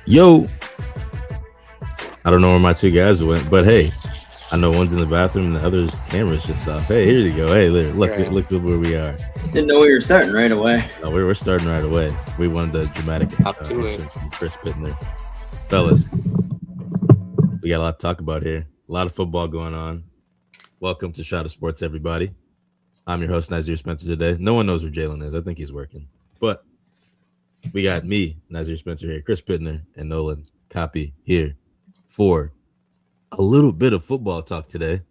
Yo, I don't know where my two guys went, but hey, I know one's in the bathroom and the other's camera's just off. Hey, here you go. Hey, look where we are. Didn't know we were starting right away. No, we're starting right away. We wanted the dramatic entrance from Chris Pittner. Fellas, we got a lot to talk about here. A lot of football going on. Welcome to Shot of Sports, everybody. I'm your host, Nazir Spencer, today. No one knows where Jalen is. I think he's working. But we got me, Nazir Spencer here, Chris Pittner, and Nolan Copy here for a little bit of football talk today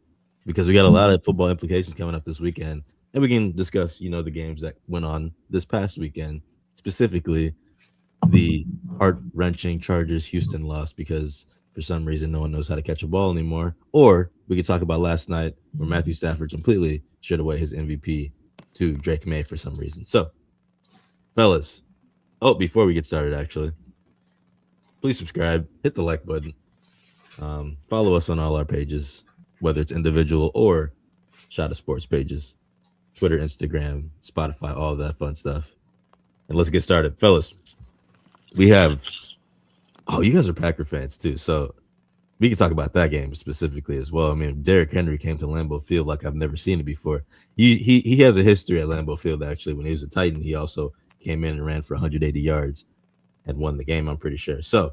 because we got a lot of football implications coming up this weekend. And we can discuss, the games that went on this past weekend, specifically the heart-wrenching Chargers Houston loss because for some reason no one knows how to catch a ball anymore. Or we could talk about last night where Matthew Stafford completely showed away his MVP to Drake May for some reason. So, fellas, before we get started, actually, please subscribe, hit the like button. Follow us on all our pages, whether it's individual or Shot of Sports pages, Twitter, Instagram, Spotify, all of that fun stuff. And let's get started. Fellas, we have, you guys are Packer fans too, so we can talk about that game specifically as well. I mean, Derrick Henry came to Lambeau Field like I've never seen it before. He has a history at Lambeau Field, actually. When he was a Titan, he also came in and ran for 180 yards and won the game, I'm pretty sure. So,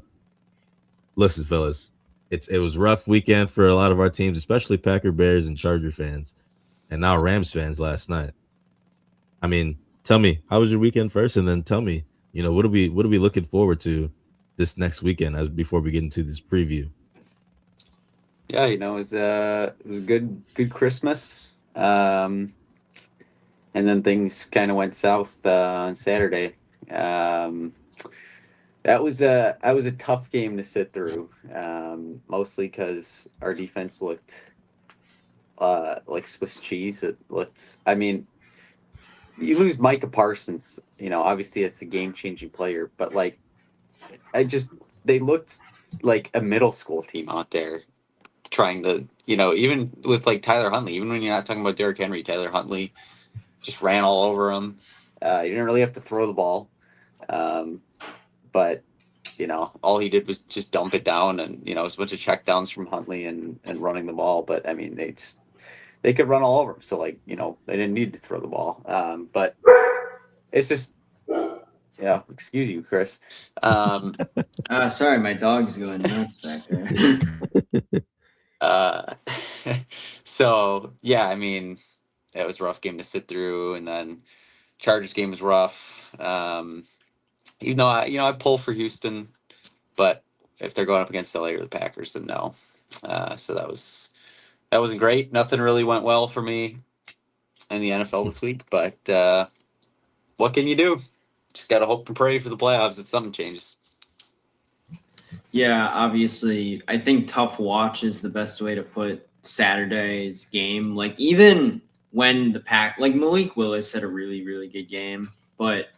listen, fellas, it was rough weekend for a lot of our teams, especially Packer, Bears, and Charger fans, and now Rams fans last night. I mean, tell me, how was your weekend first, and then tell me, what are we looking forward to this next weekend as before we get into this preview? Yeah, it was a good Christmas, and then things kind of went south on Saturday. That was a tough game to sit through, mostly because our defense looked like Swiss cheese. It looked, I mean, you lose Micah Parsons, obviously it's a game-changing player, but they looked like a middle school team out there trying to, even with like Tyler Huntley, even when you're not talking about Derrick Henry, Tyler Huntley just ran all over him. You didn't really have to throw the ball. But, all he did was just dump it down, and, it was a bunch of checkdowns from Huntley and running the ball. But, I mean, they could run all over him. So, they didn't need to throw the ball. But it's just, yeah, excuse you, Chris. Sorry, my dog's going nuts back there. So, yeah, I mean, it was a rough game to sit through. And then Chargers game was rough. Even though I pull for Houston, but if they're going up against LA or the Packers, then no. So that wasn't great. Nothing really went well for me in the NFL this week, but what can you do? Just gotta hope and pray for the playoffs that something changes. Yeah, obviously, I think tough watch is the best way to put Saturday's game. Like, even when Malik Willis had a really, really good game, but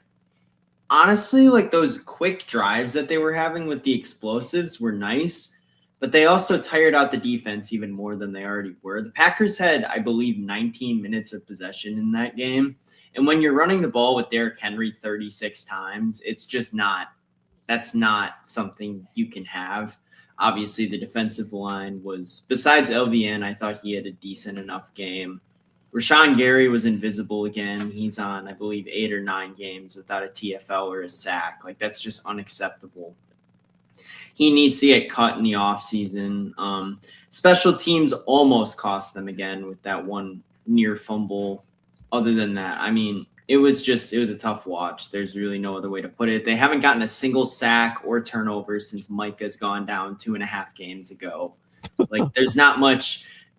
honestly, those quick drives that they were having with the explosives were nice, but they also tired out the defense even more than they already were. The Packers had, I believe, 19 minutes of possession in that game. And when you're running the ball with Derrick Henry 36 times, that's not something you can have. Obviously, the defensive line was, besides LVN, I thought he had a decent enough game. Rashawn Gary was invisible again. He's on, I believe, 8 or 9 games without a TFL or a sack. That's just unacceptable. He needs to get cut in the offseason. Special teams almost cost them again with that one near fumble. Other than that, I mean, it was a tough watch. There's really no other way to put it. They haven't gotten a single sack or turnover since Micah's gone down 2.5 games ago.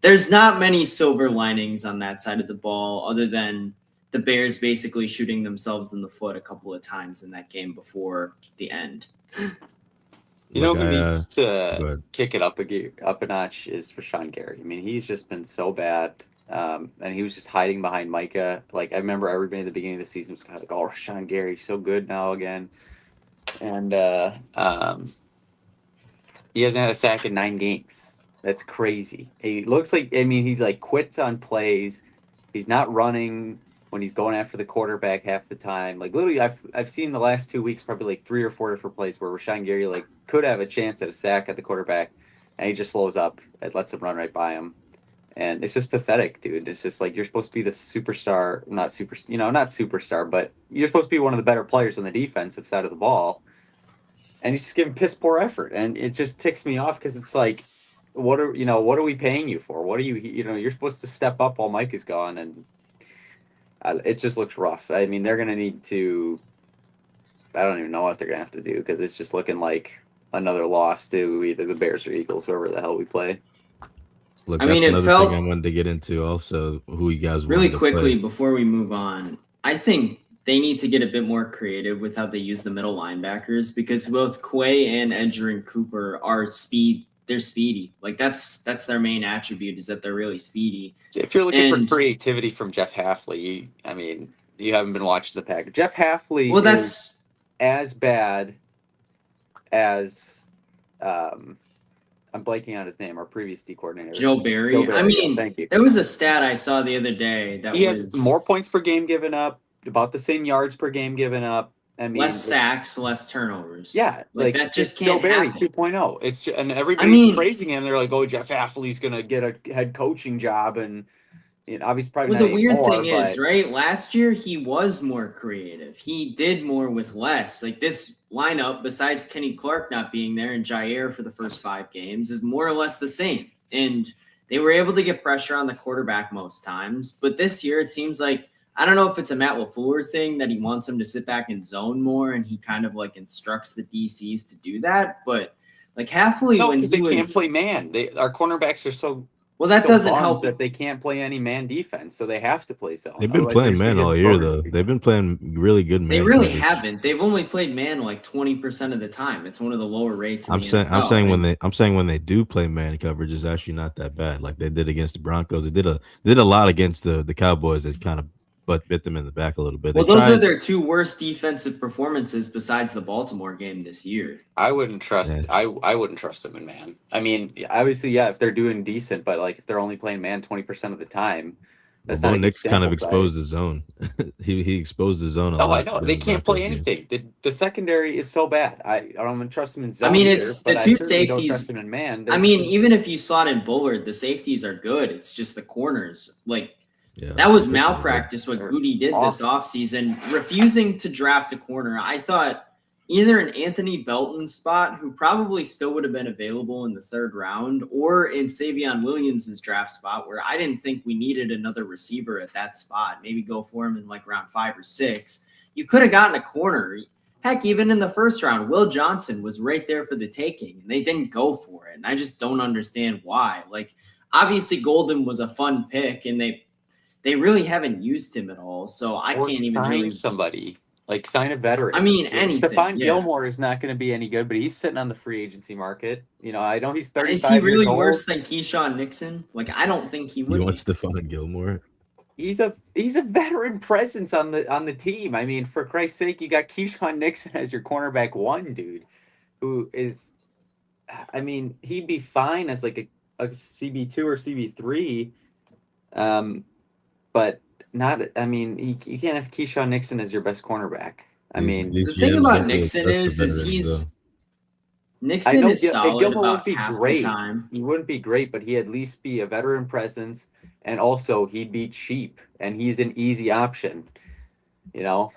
There's not many silver linings on that side of the ball other than the Bears basically shooting themselves in the foot a couple of times in that game before the end. Who needs to kick it up a notch is Rashawn Gary. I mean, he's just been so bad. And he was just hiding behind Micah. I remember everybody at the beginning of the season was kind of like, "Oh, Rashawn Gary's so good now again." And he hasn't had a sack in 9 games. That's crazy. He looks like, he quits on plays. He's not running when he's going after the quarterback half the time. Like literally, I've seen the last 2 weeks probably like 3 or 4 different plays where Rashawn Gary like could have a chance at a sack at the quarterback, and he just slows up and lets him run right by him. And it's just pathetic, dude. It's just like you're supposed to be the superstar, not superstar, but you're supposed to be one of the better players on the defensive side of the ball. And he's just giving piss poor effort, and it just ticks me off because it's like, what are we paying you for? What are you're supposed to step up while Mike is gone, and it just looks rough. I mean, they're gonna need to. I don't even know what they're gonna have to do because it's just looking like another loss to either the Bears or Eagles, whoever the hell we play. Look, I that's mean, it another felt- thing I wanted to get into also, who you guys Really wanted to quickly play. before we move on, I think they need to get a bit more creative with how they use the middle linebackers because both Quay and Edgerrin Cooper are they're speedy. Like that's their main attribute is that they're really speedy. If you're looking And- for creativity from Jeff Hafley, I mean, you haven't been watching the Packers. Jeff Hafley Well, is that's as bad as I'm blanking on his name, our previous D coordinator. Joe Barry. Joe Barry, I mean, thank you. there was a stat I saw the other day that He was has more points per game given up, about the same yards per game given up. I mean, less sacks, less turnovers. Yeah, like that just it's can't Joe Barry happen. 2.0. It's just, and everybody's mean- praising him. They're like, "Oh, Jeff Hafley's gonna get a head coaching job," and obviously probably Well, not the weird anymore, thing is, but- right? Last year he was more creative. He did more with less. Like this lineup, besides Kenny Clark not being there and Jair for the first 5 games, is more or less the same. And they were able to get pressure on the quarterback most times. But this year it seems like I don't know if it's a Matt LaFleur thing that he wants him to sit back and zone more, and he kind of like instructs the DCs to do that. But like Hafley, No, when because he they can't was, play man. Our cornerbacks are so well, that so doesn't bums help. that they can't play any man defense, so they have to play zone. They've been Otherwise, playing they're just man gonna all get year, burned. though. They've been playing really good man. They really coverage. haven't. They've only played man like 20% of the time. It's one of the lower rates. In I'm the saying NFL. when they do play man coverage, it's actually not that bad. Like they did against the Broncos. They did a lot against the Cowboys that kind of bit them in the back a little bit. Well, They those tried- are their 2 worst defensive performances besides the Baltimore game this year. I wouldn't trust. Yeah. I wouldn't trust them in man. I mean, obviously, yeah, if they're doing decent, but like if they're only playing man 20% of the time, that's Bo not a good Nix kind of sample size. exposed the zone. he exposed the zone a Oh, lot. I know during they the can't play Broncos game. anything. The secondary is so bad. I don't trust them in zone. I mean, either, it's but the I 2 certainly don't safeties. trust them in man. I mean, even if you slot in Bullard, the safeties are good. It's just the corners. Like Yeah, that was Nix malpractice what They're Goody did this awful. offseason, refusing to draft a corner. I thought either an Anthony Belton spot, who probably still would have been available in the 3rd round, or in Savion Williams' draft spot, where I didn't think we needed another receiver at that spot. Maybe go for him in like round 5 or 6. You could have gotten a corner. Heck, even in the 1st round, Will Johnson was right there for the taking, and they didn't go for it. And I just don't understand why. Like, obviously, Golden was a fun pick, and they really haven't used him at all. So I or can't even sign really. somebody. Like sign a veteran. I mean, anything, Stephon yeah. Gilmore is not going to be any good, but he's sitting on the free agency market. I know he's 35 Is he really years old. worse than Keyshawn Nixon? Like, I don't think he would. You want be. Stephon Gilmore? He's a veteran presence on the team. I mean, for Christ's sake, you got Keyshawn Nixon as your cornerback 1, dude, who is, I mean, he'd be fine as like a CB2 or CB3, but not. I mean, you can't have Keyshawn Nixon as your best cornerback. I mean, The thing about Nixon is Nixon know is solid Gilmore would about be half great. the time. he wouldn't be great, but he'd at least be a veteran presence, and also he'd be cheap, and he's an easy option. Well,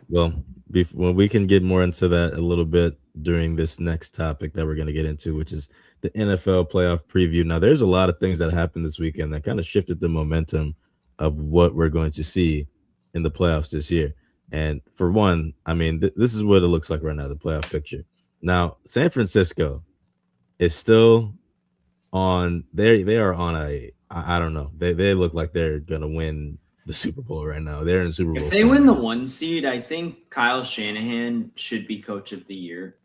when we can get more into that a little bit during this next topic that we're going to get into, which is the NFL playoff preview. Now, there's a lot of things that happened this weekend that kind of shifted the momentum of what we're going to see in the playoffs this year. And for one, I mean, this is what it looks like right now, the playoff picture. Now, San Francisco is still on. They are on a. I don't know. They look like they're gonna win the Super Bowl right now. They're in the Super Bowl. If they win the 1 seed, I think Kyle Shanahan should be coach of the year.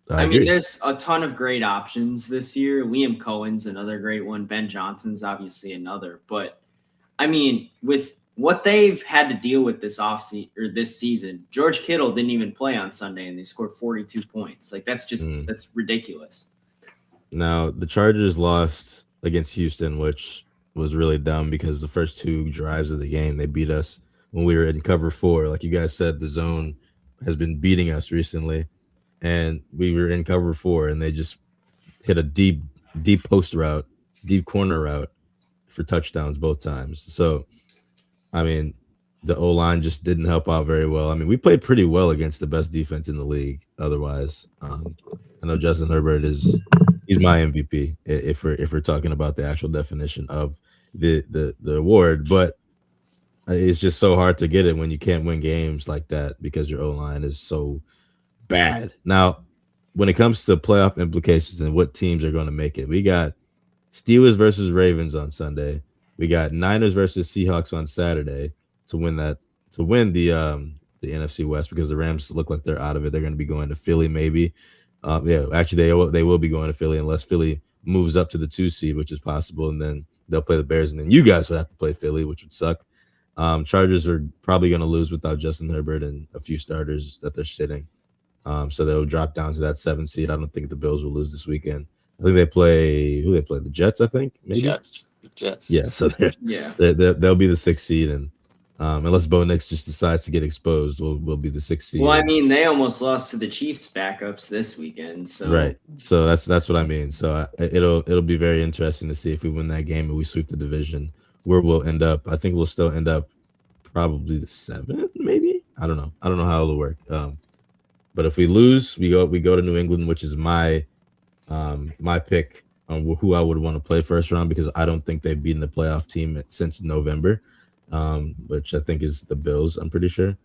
I mean, there's a ton of great options this year. Liam Cohen's another great one. Ben Johnson's obviously another. But I mean, with what they've had to deal with this this season, George Kittle didn't even play on Sunday, and they scored 42 points. Like that's just that's ridiculous. Now the Chargers lost against Houston, which was really dumb because the first 2 drives of the game they beat us when we were in cover 4. Like you guys said, the zone has been beating us recently, and we were in cover 4, and they just hit a deep post route, deep corner route for touchdowns both times. So, I mean, the O line just didn't help out very well. I mean, we played pretty well against the best defense in the league. Otherwise, I know Justin Herbert he's my MVP if we're talking about the actual definition of the award. But it's just so hard to get it when you can't win games like that because your O line is so bad. Now, when it comes to playoff implications and what teams are going to make it, we got Steelers versus Ravens on Sunday. We got Niners versus Seahawks on Saturday to win the NFC West because the Rams look like they're out of it. They're going to be going to Philly maybe. Yeah, actually they will be going to Philly unless Philly moves up to the 2 seed, which is possible, and then they'll play the Bears, and then you guys would have to play Philly, which would suck. Chargers are probably going to lose without Justin Herbert and a few starters that they're sitting. So they'll drop down to that 7 seed. I don't think the Bills will lose this weekend. I think they play the Jets. I think maybe Jets. Yeah, so they'll be the 6th seed, and unless Bo Nix just decides to get exposed, we'll be the 6th seed. Well, I mean, they almost lost to the Chiefs backups this weekend, so right. So that's what I mean. So it'll be very interesting to see if we win that game and we sweep the division, where we'll end up. I think we'll still end up probably the 7th, maybe. I don't know how it'll work. But if we lose, we go to New England, which is my pick on who I would want to play first round because I don't think they've beaten the playoff team since November, which I think is the Bills. I'm pretty sure.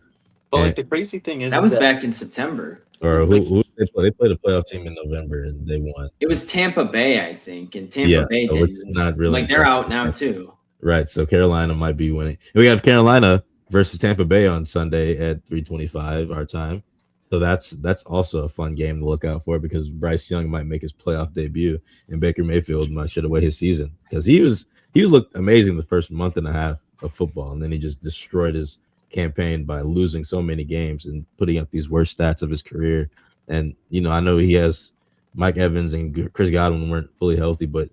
But like the crazy thing is that was back in September. Or who they played a playoff team in November and they won. It was Tampa Bay, I think, and Tampa Bay so it's not really like they're out now too. Right, so Carolina might be winning. And we have Carolina versus Tampa Bay on Sunday at 3:25 our time. So that's also a fun game to look out for because Bryce Young might make his playoff debut and Baker Mayfield might shut away his season because he looked amazing the first month and a half of football, and then he just destroyed his campaign by losing so many games and putting up these worst stats of his career. And I know he has Mike Evans and Chris Godwin weren't fully healthy, but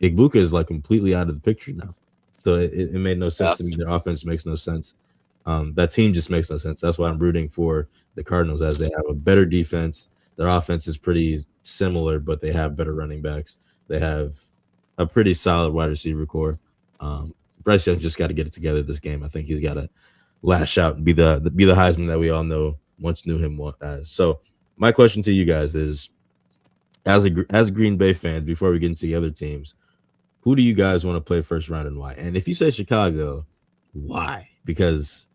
Igbuka is like completely out of the picture now. So it made no sense to me. Their offense makes no sense. That team just makes no sense. That's why I'm rooting for the Cardinals as they have a better defense. Their offense is pretty similar, but they have better running backs. They have a pretty solid wide receiver core. Bryce Young just got to get it together this game. I think he's got to lash out and be the Heisman that we all once knew him as. So my question to you guys is, as Green Bay fans, before we get into the other teams, who do you guys want to play first round and why? And if you say Chicago, why? Because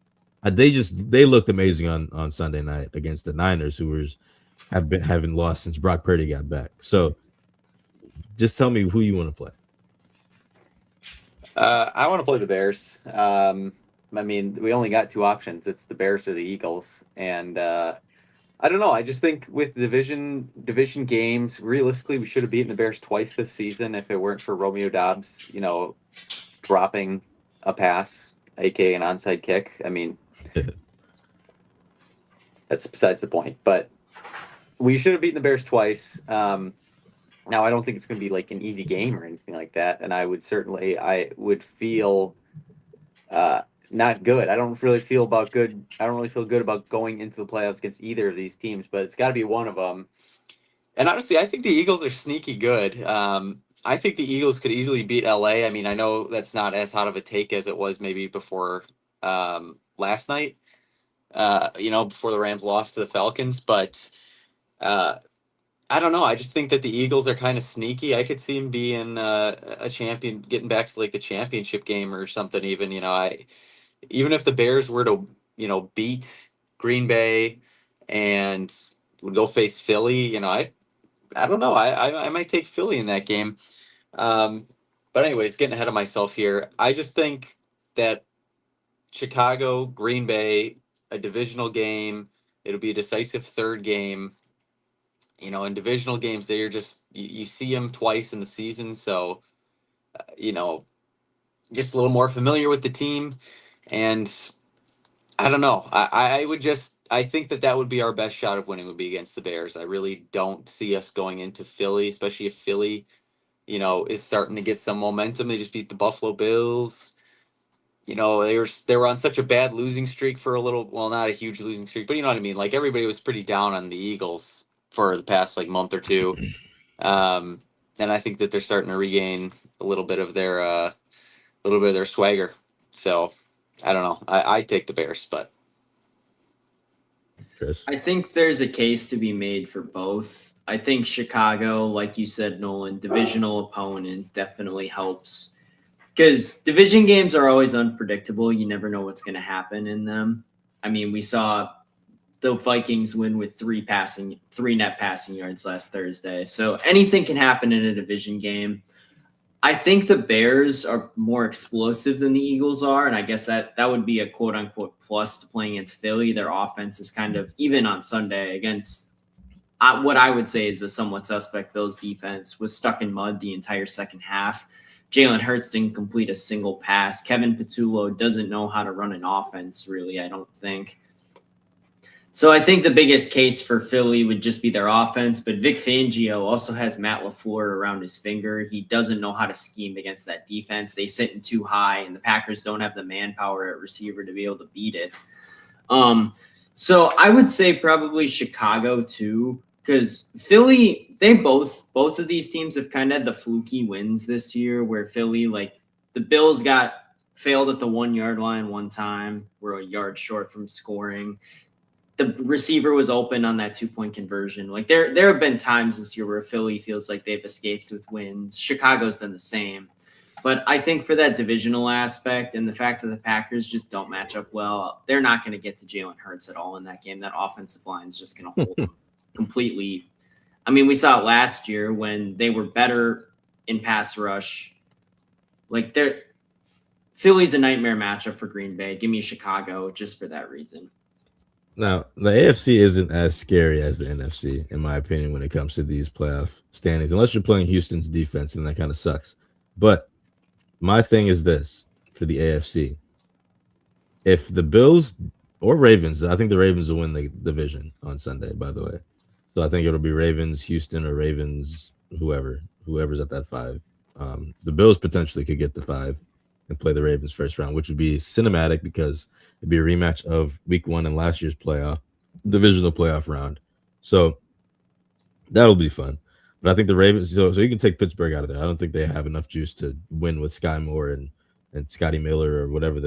they looked amazing on Sunday night against the Niners, who haven't lost since Brock Purdy got back. So just tell me who you want to play. I want to play the Bears. I mean, we only got 2 options. It's the Bears or the Eagles, and I don't know. I just think with division games, realistically, we should have beaten the Bears twice this season if it weren't for Romeo Doubs, dropping a pass, aka an onside kick. I mean, that's besides the point. But we should have beaten the Bears twice. Now, I don't think it's going to be like an easy game or anything like that, and I would feel not good. I don't really feel good about going into the playoffs against either of these teams, but it's got to be one of them. And honestly, I think the Eagles are sneaky good. I think the Eagles could easily beat LA. I mean, I know that's not as hot of a take as it was maybe before last night, before the Rams lost to the Falcons, but I don't know. I just think that the Eagles are kind of sneaky. I could see them being a champion, getting back to like the championship game or something. Even even if the Bears were to beat Green Bay and would go face Philly, I don't know. I might take Philly in that game. But anyways, getting ahead of myself here. I just think that Chicago, Green Bay, a divisional game. It'll be a decisive third game. In divisional games, they're just you see them twice in the season, so just a little more familiar with the team, and I don't know. I think that would be our best shot of winning would be against the Bears. I really don't see us going into Philly, especially if Philly, is starting to get some momentum. They just beat the Buffalo Bills. they were on such a bad losing streak for a little. Well, not a huge losing streak, but you know what I mean. Like everybody was pretty down on the Eagles for the past like month or two, and I think that they're starting to regain a little bit of their swagger. So I don't know. I take the Bears, but Chris. I think there's a case to be made for both. I think Chicago, like you said, Nolan, divisional opponent definitely helps because division games are always unpredictable. You never know what's going to happen in them. I mean, we saw the Vikings win with three net passing yards last Thursday. So anything can happen in a division game. I think the Bears are more explosive than the Eagles are, and I guess that would be a quote unquote plus to playing against Philly. Their offense is kind of even on Sunday against what I would say is a somewhat suspect Bills defense was stuck in mud the entire second half. Jalen Hurts didn't complete a single pass. Kevin Patullo doesn't know how to run an offense, really, I don't think. So I think the biggest case for Philly would just be their offense, but Vic Fangio also has Matt LaFleur around his finger. He doesn't know how to scheme against that defense. They sit in too high, and the Packers don't have the manpower at receiver to be able to beat it. So I would say probably Chicago too, because Philly, both of these teams have kind of had the fluky wins this year where Philly, like the Bills got failed at the 1 yard line one time, were a yard short from scoring. The receiver was open on that 2-point conversion. Like there have been times this year where Philly feels like they've escaped with wins. Chicago's done the same. But I think for that divisional aspect and the fact that the Packers just don't match up well, they're not going to get to Jalen Hurts at all in that game. That offensive line is just going to hold them completely. I mean, we saw it last year when they were better in pass rush. Like Philly's a nightmare matchup for Green Bay. Give me Chicago just for that reason. Now, the AFC isn't as scary as the NFC, in my opinion, when it comes to these playoff standings, unless you're playing Houston's defense, and that kind of sucks. But my thing is this for the AFC. If the Bills or Ravens, I think the Ravens will win the division on Sunday, by the way. So I think it'll be Ravens, Houston, or Ravens, whoever's at that 5. The Bills potentially could get the 5 and play the Ravens first round, which would be cinematic because it'd be a rematch of week 1 in last year's divisional playoff round. So that'll be fun. But I think the Ravens, so you can take Pittsburgh out of there. I don't think they have enough juice to win with Sky Moore and Scotty Miller or whatever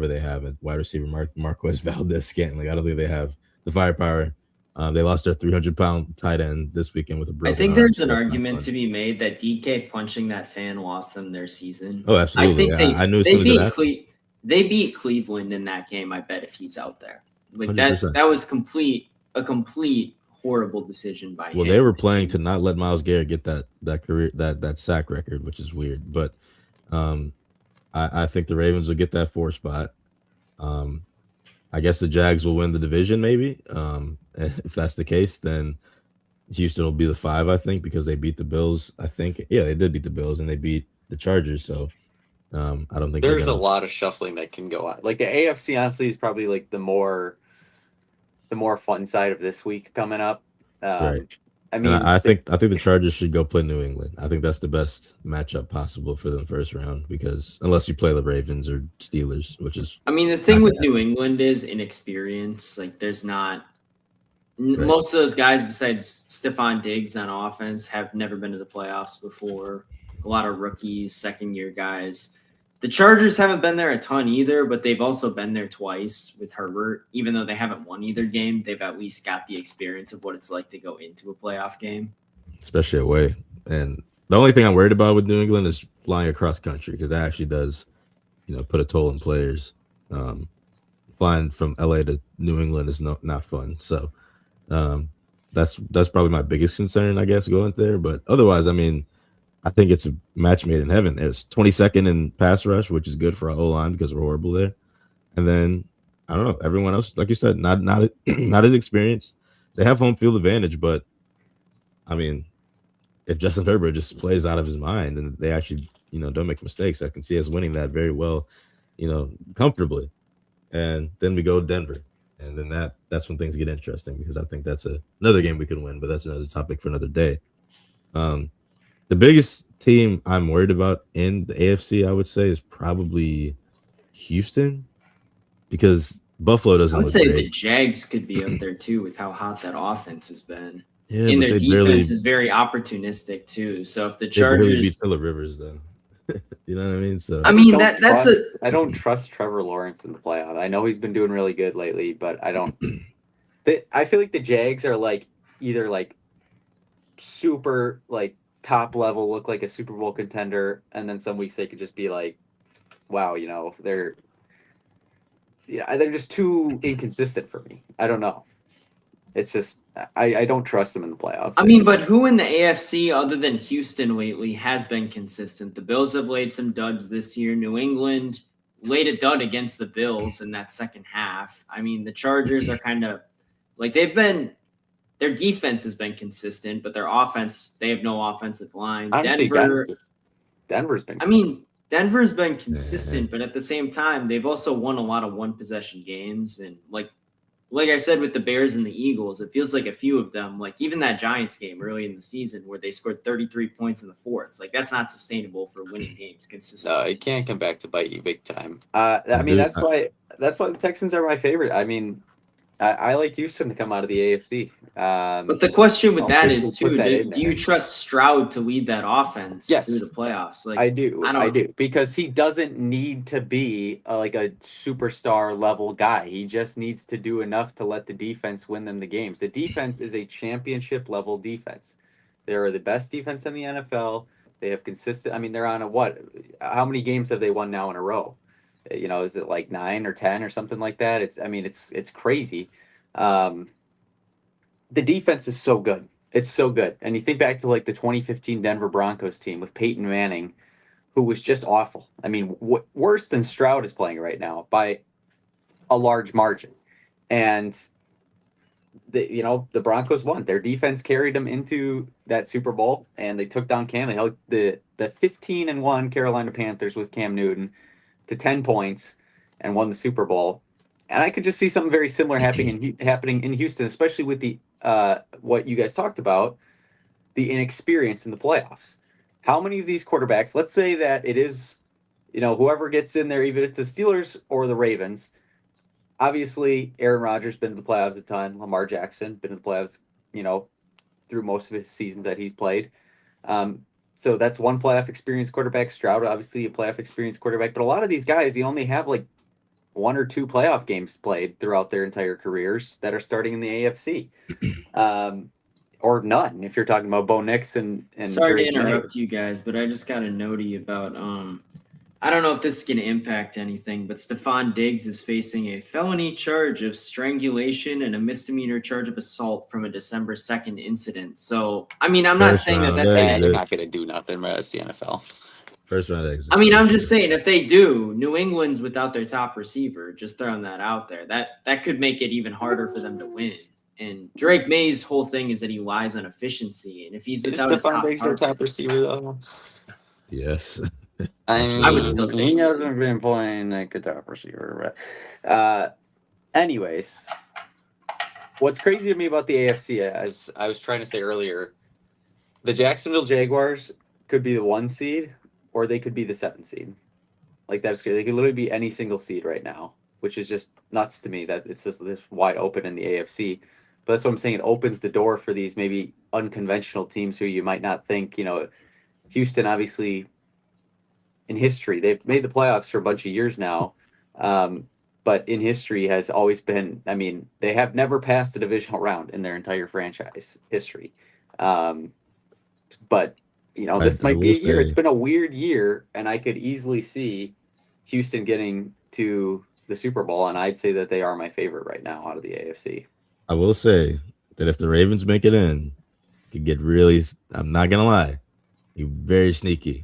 they have at wide receiver, Marquez Valdez-Scantling. I don't think they have the firepower. They lost their 300-pound tight end this weekend with a broken I think arm, there's so an that's not argument fun. to be made that DK punching that fan lost them their season. Oh, absolutely. I knew as soon as it happened. They beat Cleveland in that game, I bet, if he's out there. Like 100%. that was a complete horrible decision by him. Well, they were playing to not let Myles Garrett get that career that sack record, which is weird. But I think the Ravens will get that 4 spot. I guess the Jags will win the division, maybe. If that's the case, then Houston will be the 5, I think, because they beat the Bills. I think, yeah, they did beat the Bills and they beat the Chargers. So I don't think there's a lot of shuffling that can go on. Like the AFC, honestly, is probably like the more fun side of this week coming up. Right. I mean, I think the Chargers should go play New England. I think that's the best matchup possible for the first round, because unless you play the Ravens or Steelers, which is, I mean, the thing with New England is inexperience. Like there's not most of those guys besides Stephon Diggs on offense have never been to the playoffs before. A lot of rookies, second-year guys. The Chargers haven't been there a ton either, but they've also been there twice with Herbert. Even though they haven't won either game, they've at least got the experience of what it's like to go into a playoff game. Especially away. And the only thing I'm worried about with New England is flying across country, because that actually does, put a toll on players. Flying from LA to New England is not fun. So that's probably my biggest concern, I guess, going there. But otherwise, I mean, I think it's a match made in heaven. It's 22nd in pass rush, which is good for our O-line because we're horrible there. And then, I don't know, everyone else, like you said, not as experienced. They have home field advantage, but, I mean, if Justin Herbert just plays out of his mind and they actually, don't make mistakes, I can see us winning that very well, comfortably. And then we go to Denver. And then that's when things get interesting, because I think that's another game we could win, but that's another topic for another day. The biggest team I'm worried about in the AFC, I would say, is probably Houston, because Buffalo doesn't I would look say great. the Jags could be up there too with how hot that offense has been. Yeah, And but their they barely defense is very opportunistic too. So if the they barely Chargers, beat Phillip Rivers though. You know what I mean? So I just mean don't that's trust- a I don't trust Trevor Lawrence in the playoff. I know he's been doing really good lately, but I don't. I feel like the Jags are like either like super like top level, look like a Super Bowl contender, and then some weeks they could just be like, wow, they're just too inconsistent for me. I don't know. It's just I don't trust them in the playoffs. I mean, but who in the AFC other than Houston lately has been consistent? The Bills have laid some duds this year. New England laid a dud against the Bills in that second half. I mean, the Chargers are kind of like their defense has been consistent, but their offense, they have no offensive line. honestly, Denver's been. I mean, Denver's been consistent, but at the same time, they've also won a lot of one possession games. And like I said with the Bears and the Eagles, it feels like a few of them, like even that Giants game early in the season where they scored 33 points in the fourth, like that's not sustainable for winning games consistently. No, it can't come back to bite you big time. I mean, that's why the Texans are my favorite. I mean, I like Houston to come out of the AFC. But the question with that is too: do you there. trust Stroud to lead that offense Yes. through the playoffs? Like I do, I do, because he doesn't need to be like a superstar level guy. He just needs to do enough to let the defense win them the games. The defense is a championship level defense. They are the best defense in the NFL. They have consistent. I mean, they're on a what? How many games have they won now in a row? Is it like 9 or 10 or something like that? It's crazy. The defense is so good. It's so good. And you think back to like the 2015 Denver Broncos team with Peyton Manning, who was just awful. I mean, worse than Stroud is playing right now by a large margin. And the Broncos won. Their defense carried them into that Super Bowl, and they took down Cam. They held the 15-1 Carolina Panthers with Cam Newton to 10 points and won the Super Bowl. And I could just see something very similar happening in Houston, especially with the what you guys talked about, the inexperience in the playoffs. How many of these quarterbacks, let's say that it is, whoever gets in there, even if it's the Steelers or the Ravens, obviously Aaron Rodgers been to the playoffs a ton, Lamar Jackson been to the playoffs, through most of his seasons that he's played. So that's one playoff experience quarterback. Stroud, obviously a playoff experience quarterback. But a lot of these guys, you only have like 1 or 2 playoff games played throughout their entire careers that are starting in the AFC. Or none, if you're talking about Bo Nix and sorry to interrupt you guys, but I just got a notey about I don't know if this is going to impact anything, but Stephon Diggs is facing a felony charge of strangulation and a misdemeanor charge of assault from a December 2nd incident. So, I mean, I'm not saying that that's They're not going to do nothing, but it's the NFL. First round exit. I mean, I'm just saying if they do, New England's without their top receiver, just throwing that out there, that could make it even harder for them to win. And Drake May's whole thing is that he lies on efficiency, and if he's without his Stephon Diggs their top receiver though? Yes. I would still say he hasn't been playing like a top receiver. But anyways, what's crazy to me about the AFC, as I was trying to say earlier, the Jacksonville Jaguars could be the 1 seed, or they could be the 7 seed. Like that's crazy. They could literally be any single seed right now, which is just nuts to me that it's just this wide open in the AFC. But that's what I'm saying. It opens the door for these maybe unconventional teams who you might not think. Houston, obviously, in history, they've made the playoffs for a bunch of years now. But in history has always been, I mean, they have never passed the divisional round in their entire franchise history. But, this might be a year. It's been a weird year, and I could easily see Houston getting to the Super Bowl, and I'd say that they are my favorite right now out of the AFC. I will say that if the Ravens make it in, it could get really, I'm not going to lie, very sneaky.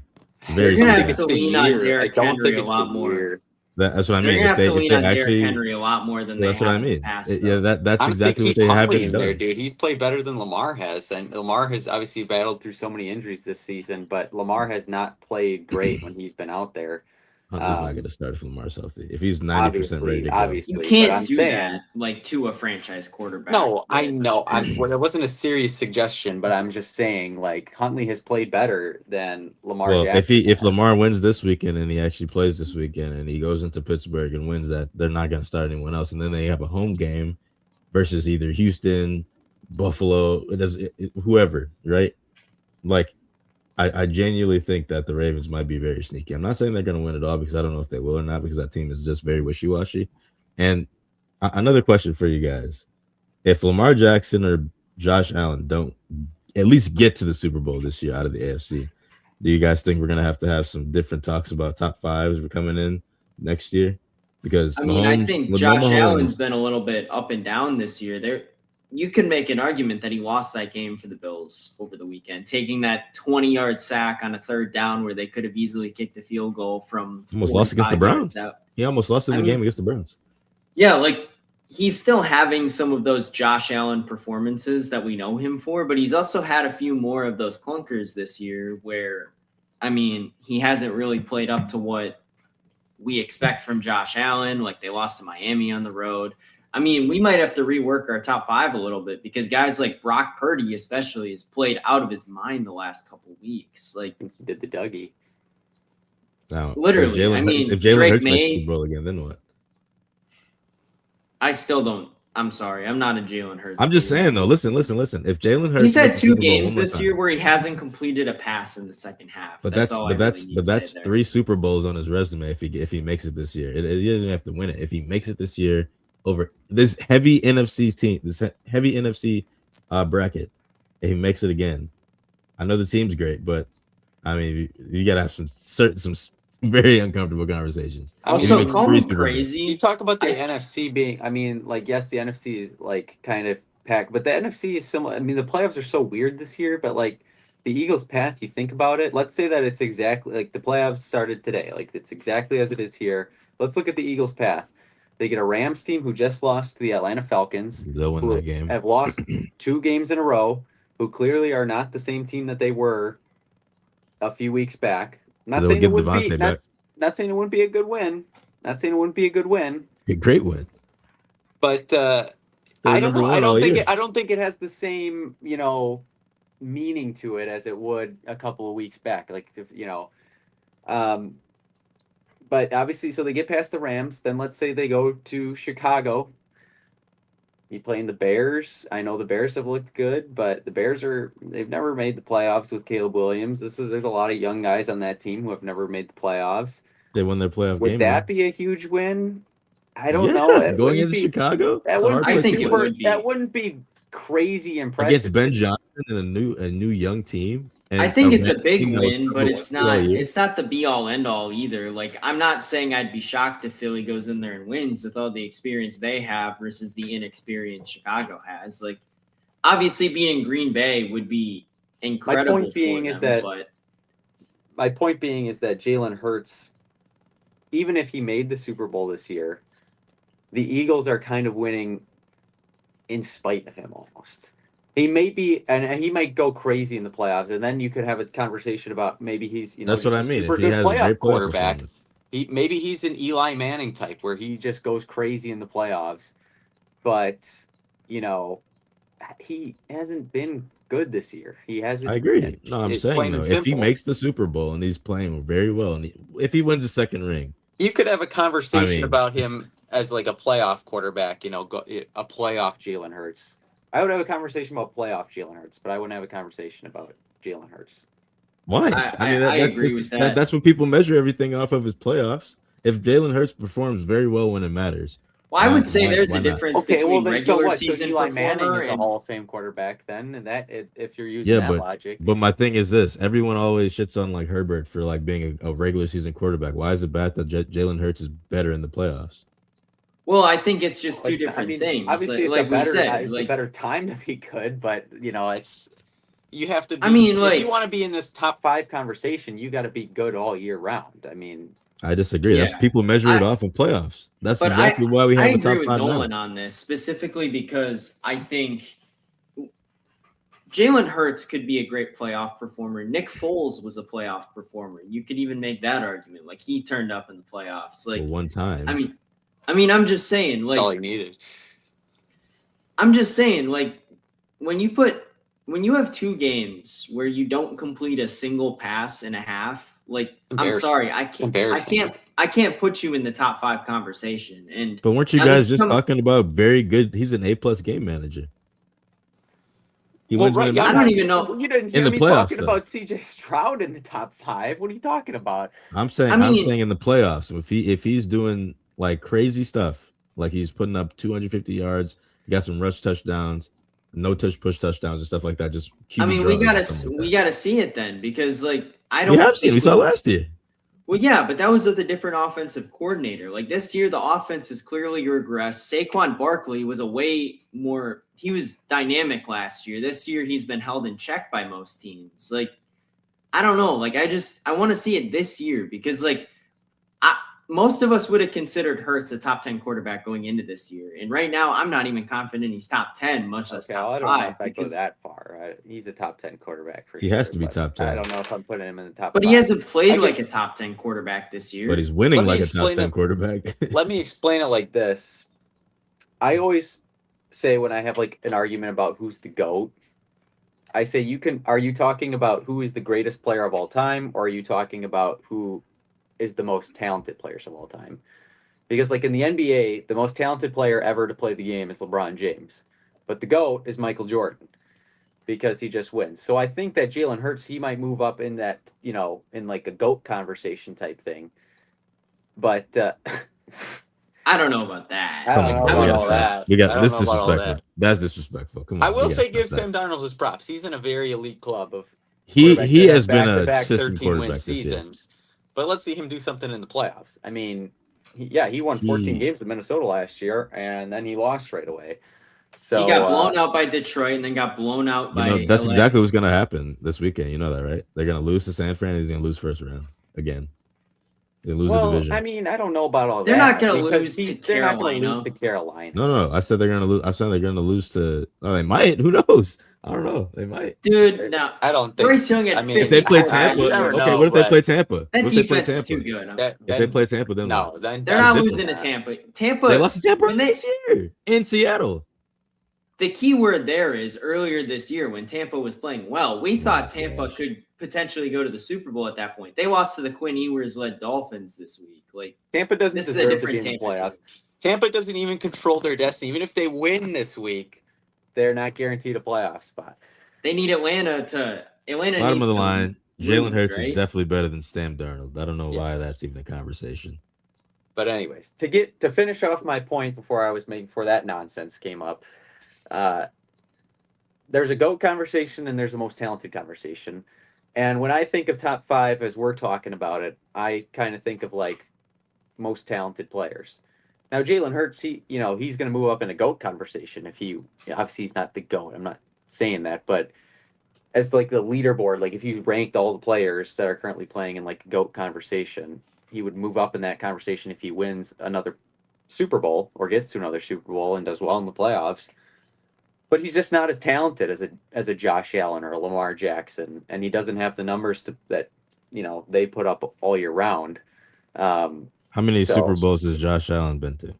Very You're gonna sneaky. have to lean on Derrick Henry a lot more. Year. That's what I They're mean. gonna have to If lean they on actually, Derrick Henry a lot more than that's they what I have in mean. the past. That's Honestly, exactly what keep they have Huntley been in doing. there, dude. He's played better than Lamar has, and Lamar has obviously battled through so many injuries this season. But Lamar has not played great when he's been out there. Huntley's not going to start if Lamar's healthy. If he's 90% ready to go. Obviously, You but can't I'm do saying, that like to a franchise quarterback. No, I but- know. It wasn't a serious suggestion, but I'm just saying, like, Huntley has played better than Lamar Well, Jackson. if Lamar wins this weekend and he actually plays this weekend and he goes into Pittsburgh and wins that, they're not going to start anyone else. And then they have a home game versus either Houston, Buffalo, whoever, right? Like, I genuinely think that the Ravens might be very sneaky. I'm not saying they're going to win it all because I don't know if they will or not because that team is just very wishy-washy. And another question for you guys. If Lamar Jackson or Josh Allen don't at least get to the Super Bowl this year out of the AFC, do you guys think we're going to have some different talks about top fives for coming in next year? Because I mean, I think Josh Allen's been a little bit up and down this year. You can make an argument that he lost that game for the Bills over the weekend, taking that 20-yard sack on a third down where they could have easily kicked a field goal from. Almost lost against the Browns. He almost lost in the game against the Browns. Yeah, like he's still having some of those Josh Allen performances that we know him for, but he's also had a few more of those clunkers this year where, I mean, he hasn't really played up to what we expect from Josh Allen. Like they lost to Miami on the road. I mean, we might have to rework our top five a little bit because guys like Brock Purdy especially has played out of his mind the last couple of weeks. Like he did the Dougie. Now, literally, if Jalen Hurts makes the Super Bowl again, then what? I still don't. I'm sorry. I'm not a Jalen Hurts. I'm just saying, though. Listen. If Jalen Hurts, he's had 2 games this year where he hasn't completed a pass in the second half. But that's 3 Super Bowls on his resume. If he makes it this year, he doesn't have to win it. If he makes it this year over this heavy NFC team, this heavy NFC bracket, if he makes it again, I know the team's great, but I mean, you gotta have some very uncomfortable conversations. Also, call me crazy. You talk about the NFC being, I mean, like, yes, the NFC is like kind of packed, but the NFC is similar. I mean, the playoffs are so weird this year, but like the Eagles' path, you think about it, let's say that it's exactly like the playoffs started today. Like it's exactly as it is here. Let's look at the Eagles' path. They get a Rams team who just lost to the Atlanta Falcons. They'll win that game. Have lost 2 games in a row, who clearly are not the same team that they were a few weeks back. Not saying it wouldn't be, not saying it wouldn't be a good win. Not saying it wouldn't be a good win. A great win. But I don't know. I don't think it has the same, meaning to it as it would a couple of weeks back. Like, but obviously, so they get past the Rams. Then let's say they go to Chicago. You playing the Bears. I know the Bears have looked good, but the Bears they've never made the playoffs with Caleb Williams. There's a lot of young guys on that team who have never made the playoffs. They won their playoff game. Would that be a huge win? I don't know. Going into Chicago? I think it would be. That wouldn't be crazy impressive. Against Ben Johnson and a new young team. I think it's a big win, but it's not the be all end all either. Like I'm not saying I'd be shocked if Philly goes in there and wins with all the experience they have versus the inexperience Chicago has. Like obviously beating Green Bay would be incredible. My point being is that Jalen Hurts, even if he made the Super Bowl this year, the Eagles are kind of winning in spite of him almost. He may be, and he might go crazy in the playoffs, and then you could have a conversation about maybe he's, that's what I mean. Super if he has a great quarterback, maybe he's an Eli Manning type where he just goes crazy in the playoffs. But he hasn't been good this year. He hasn't. I agree. No, I'm saying though, if he makes the Super Bowl and he's playing very well, and if he wins the second ring, you could have a conversation about him as like a playoff quarterback. A playoff Jalen Hurts. I would have a conversation about playoff Jalen Hurts, but I wouldn't have a conversation about Jalen Hurts. Why? I agree with that. That's what people measure everything off of his playoffs. If Jalen Hurts performs very well when it matters. Well, I would say there's a difference between regular season Eli performer Manning is a and Hall of Fame quarterback then, and that if you're using that logic. But my thing is this: everyone always shits on like Herbert for like being a regular season quarterback. Why is it bad that Jalen Hurts is better in the playoffs? Well, I think it's just two different things. Obviously, it's a better time to be good, but it's you have to. Be, if you want to be in this top 5 conversation, you got to be good all year round. I mean, I disagree. That's people measure it off in playoffs. That's exactly why we have a top 5 now. I agree with Nolan now. on this specifically because I think Jalen Hurts could be a great playoff performer. Nick Foles was a playoff performer. You could even make that argument. Like he turned up in the playoffs. Like one time. I mean, I'm just saying. That's all Like he needed. I'm just saying. Like when you have 2 games where you don't complete a single pass in a half. Like I'm sorry, I can't put you in the top 5 conversation. And but weren't you guys just talking about very good? He's an A+ game manager. He wins I don't even know. You didn't hear me talking about CJ Stroud in the top 5. What are you talking about? I'm saying in the playoffs, if he's doing like crazy stuff, like he's putting up 250 yards, got some rush touchdowns, no touch push touchdowns and stuff like that. Just I mean, we gotta see it then, because like I don't. We have seen. We saw last year. Well, yeah, but that was with a different offensive coordinator. Like this year, the offense has clearly regressed. Saquon Barkley was he was dynamic last year. This year, he's been held in check by most teams. Like, I don't know. Like, I want to see it this year because, like, most of us would have considered Hurts a top 10 quarterback going into this year. And right now, I'm not even confident he's top 10, much less top 5. I don't know if I go that far. He's a top 10 quarterback for sure. He has to be top 10. I don't know if I'm putting him in the top 5. But he hasn't played like a top 10 quarterback this year. But he's winning like a top 10 quarterback. Let me explain it like this. I always say when I have like an argument about who's the GOAT, I say are you talking about who is the greatest player of all time, or are you talking about who is the most talented players of all time? Because like in the NBA, the most talented player ever to play the game is LeBron James, but the GOAT is Michael Jordan because he just wins. So I think that Jalen Hurts, he might move up in that, in like a GOAT conversation type thing. But I don't know about that. This disrespectful. That's disrespectful. Come on. I will say give Sam Darnold his props. He's in a very elite club of he has been a system quarterback seasons. But let's see him do something in the playoffs. I mean, he won 14 games in Minnesota last year, and then he lost right away. So he got blown out by Detroit, and then got blown out by. That's exactly what's going to happen this weekend. You know that, right? They're going to lose to San Fran. And he's going to lose first round again. They lose the division. I mean, I don't know about all they're that. Not gonna lose to they're not going to lose to Carolina. No. I said they're going to lose. I said they're going to lose to. Oh, they might. Who knows? I don't know. They might. Dude, no. I don't think. Bryce Young at 50. If they play Tampa, what if they play Tampa? That what defense is too good. If they play Tampa, then no. Then they're not losing to Tampa. They lost to Tampa this year in Seattle. The key word there is earlier this year when Tampa was playing well, we thought Tampa could potentially go to the Super Bowl at that point. They lost to the Quinn Ewers-led Dolphins this week. Like Tampa doesn't deserve to be in the playoffs. Tampa doesn't even control their destiny. Even if they win this week, they're not guaranteed a playoff spot. They need Atlanta to bottom of the line. Jalen Hurts is definitely better than Sam Darnold. I don't know why that's even a conversation. But anyways, to finish off my point before that nonsense came up. There's a GOAT conversation and there's a most talented conversation. And when I think of top 5 as we're talking about it, I kind of think of like most talented players. Now, Jalen Hurts, he's going to move up in a GOAT conversation obviously he's not the GOAT. I'm not saying that, but as like the leaderboard, like if you ranked all the players that are currently playing in like a GOAT conversation, he would move up in that conversation if he wins another Super Bowl or gets to another Super Bowl and does well in the playoffs. But he's just not as talented as a Josh Allen or a Lamar Jackson, and he doesn't have the numbers that they put up all year round. How many Super Bowls has Josh Allen been to?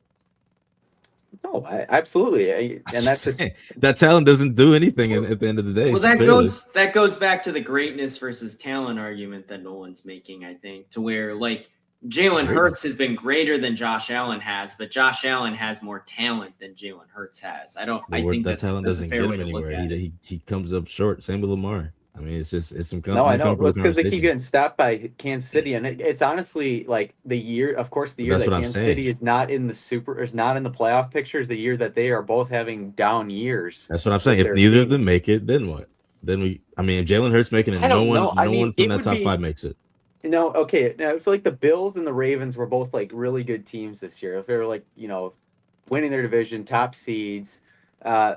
No, absolutely, and that's just that talent doesn't do anything at the end of the day. Well, that goes back to the greatness versus talent argument that Nolan's making. I think to where like Jalen Hurts has been greater than Josh Allen has, but Josh Allen has more talent than Jalen Hurts has. I think that talent doesn't get him anywhere. He comes up short. Same with Lamar. I mean, it's some. No, I know. It's because they keep getting stopped by Kansas City, and it's honestly like the year that Kansas City is not in the playoff picture is the year that they are both having down years. That's what I'm saying. If neither of them make it, then what? Then if Jalen Hurts making it, no one from that top 5 makes it. No, okay. Now I feel like the Bills and the Ravens were both like really good teams this year. If they were like, winning their division, top seeds,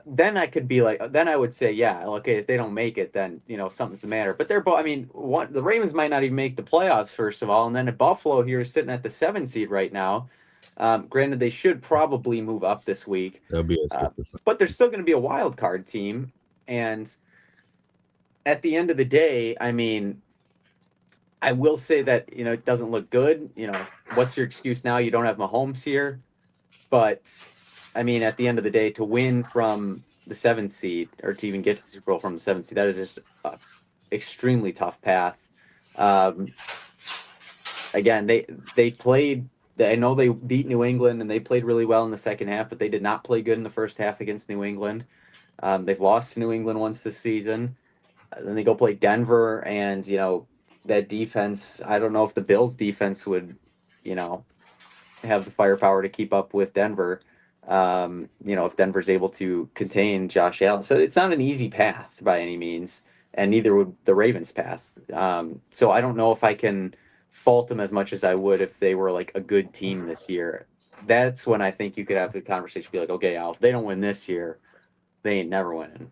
then I could be like, then I would say, yeah, okay, if they don't make it, then something's the matter. But they're both. I mean, the Ravens might not even make the playoffs first of all, and then Buffalo here is sitting at the 7 seed right now. Granted, they should probably move up this week. That'll be but they're still going to be a wild card team, and at the end of the day, I mean, I will say that, it doesn't look good. What's your excuse now? You don't have Mahomes here. But, I mean, at the end of the day, to win from the 7th seed or to even get to the Super Bowl from the 7th seed, that is just an extremely tough path. Again, they played. I know they beat New England and they played really well in the second half, but they did not play good in the first half against New England. They've lost to New England once this season. Then they go play Denver, and that defense. I don't know if the Bills' defense would, have the firepower to keep up with Denver. If Denver's able to contain Josh Allen, so it's not an easy path by any means, and neither would the Ravens' path. So I don't know if I can fault them as much as I would if they were like a good team this year. That's when I think you could have the conversation, be like, okay, Al, if they don't win this year, they ain't never winning.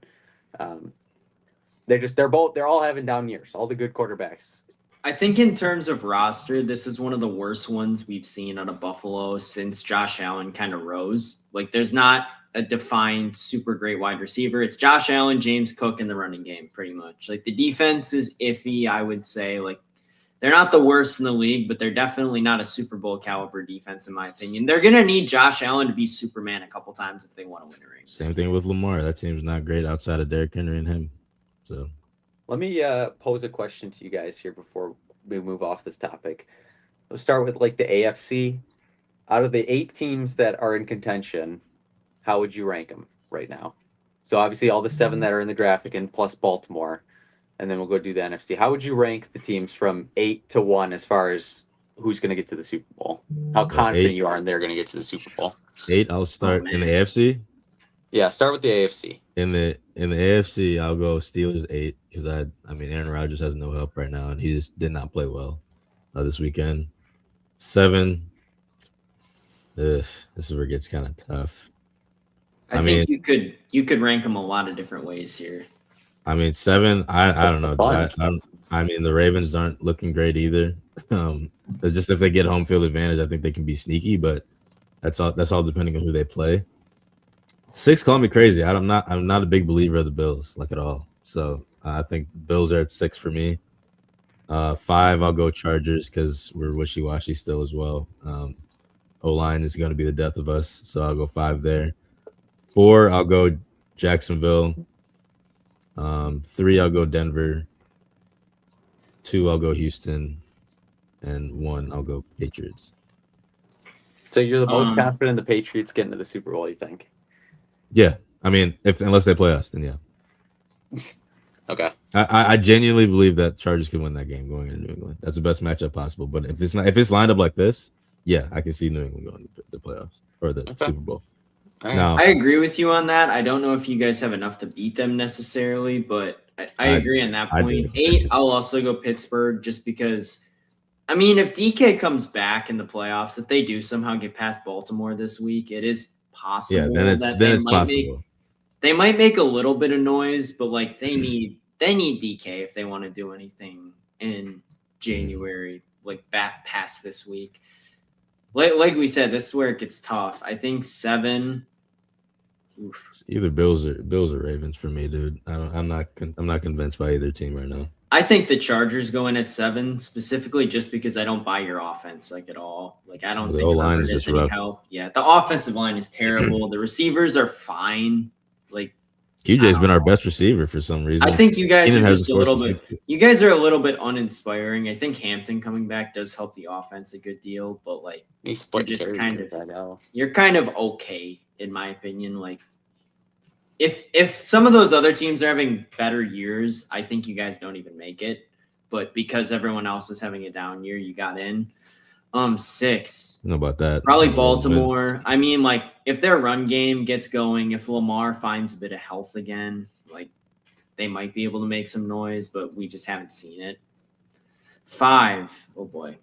They're all having down years, all the good quarterbacks. I think in terms of roster, this is one of the worst ones we've seen out of Buffalo since Josh Allen kind of rose. Like, there's not a defined super great wide receiver. It's Josh Allen, James Cook in the running game, pretty much. Like, the defense is iffy, I would say. Like, they're not the worst in the league, but they're definitely not a Super Bowl caliber defense, in my opinion. They're going to need Josh Allen to be Superman a couple times if they want to win a ring. Same thing with Lamar. That team's not great outside of Derrick Henry and him. So let me pose a question to you guys here before we move off this topic. Let's start with like the AFC. Out of the 8 teams that are in contention, how would you rank them right now? So obviously all the 7 that are in the graphic and plus Baltimore, and then we'll go do the NFC. How would you rank the teams from 8 to 1 as far as who's going to get to the Super Bowl? How confident you are in they're going to get to the Super Bowl? 8. I'll start in the AFC. Yeah, start with the AFC. In the AFC, I'll go Steelers 8 because I mean Aaron Rodgers has no help right now and he just did not play well this weekend. 7. This is where it gets kind of tough. I think you could rank them a lot of different ways here. I mean 7. I don't know. I mean the Ravens aren't looking great either. Just if they get home field advantage, I think they can be sneaky, but that's all depending on who they play. 6, call me crazy. I'm not a big believer of the Bills, like at all. So I think Bills are at 6 for me. 5, I'll go Chargers because we're wishy-washy still as well. O-line is going to be the death of us, so I'll go 5 there. 4, I'll go Jacksonville. 3, I'll go Denver. 2, I'll go Houston. And 1, I'll go Patriots. So you're the most confident the Patriots getting to the Super Bowl, you think? Yeah, I mean, unless they play us, then yeah. Okay. I genuinely believe that Chargers can win that game going into New England. That's the best matchup possible. But if it's lined up like this, yeah, I can see New England going to the playoffs or the Super Bowl. Right. Now, I agree with you on that. I don't know if you guys have enough to beat them necessarily, but I agree on that point. 8, I'll also go Pittsburgh just because. I mean, if DK comes back in the playoffs, if they do somehow get past Baltimore this week, it is possible. Yeah, then it's possible. They might make a little bit of noise, but like they need DK if they want to do anything in January, like back past this week. Like we said, this is where it gets tough. I think 7. Oof. It's either Bills or Ravens for me, dude. I'm not convinced by either team right now. I think the Chargers go in at 7 specifically just because I don't buy your offense like at all. Like I don't think O-line is just rough. help. Yeah, the offensive line is terrible. The receivers are fine. Like QJ's been our best receiver for some reason. I think you guys are just a little bit. bit. You guys are a little bit uninspiring. I think Hampton coming back does help the offense a good deal, but like you're kind of okay in my opinion. Like if some of those other teams are having better years, I think you guys don't even make it. But because everyone else is having a down year, you got in. 6. I don't know about that. Probably Baltimore. I mean, like if their run game gets going, if Lamar finds a bit of health again, like they might be able to make some noise, but we just haven't seen it. 5. Oh boy.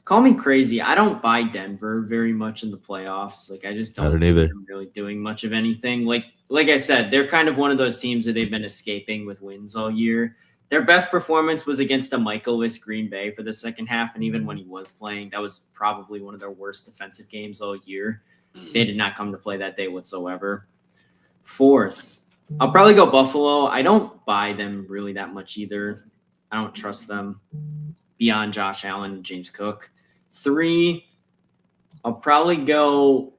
Call me crazy. I don't buy Denver very much in the playoffs. Like I just don't see them really doing much of anything. Like I said, they're kind of one of those teams where they've been escaping with wins all year. Their best performance was against a Michael-less Green Bay for the second half, and even when he was playing, that was probably one of their worst defensive games all year. They did not come to play that day whatsoever. 4th, I'll probably go Buffalo. I don't buy them really that much either. I don't trust them beyond Josh Allen and James Cook. 3, I'll go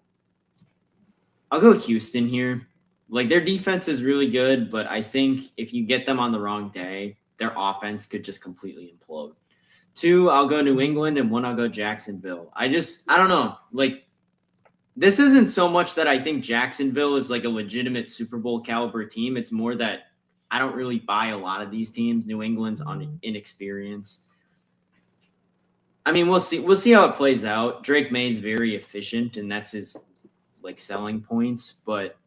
Houston here. Like, their defense is really good, but I think if you get them on the wrong day, their offense could just completely implode. 2, I'll go New England, and 1, I'll go Jacksonville. I don't know. Like, this isn't so much that I think Jacksonville is like a legitimate Super Bowl caliber team. It's more that I don't really buy a lot of these teams. New England's inexperienced. I mean, we'll see. We'll see how it plays out. Drake May's very efficient, and that's his like selling points. But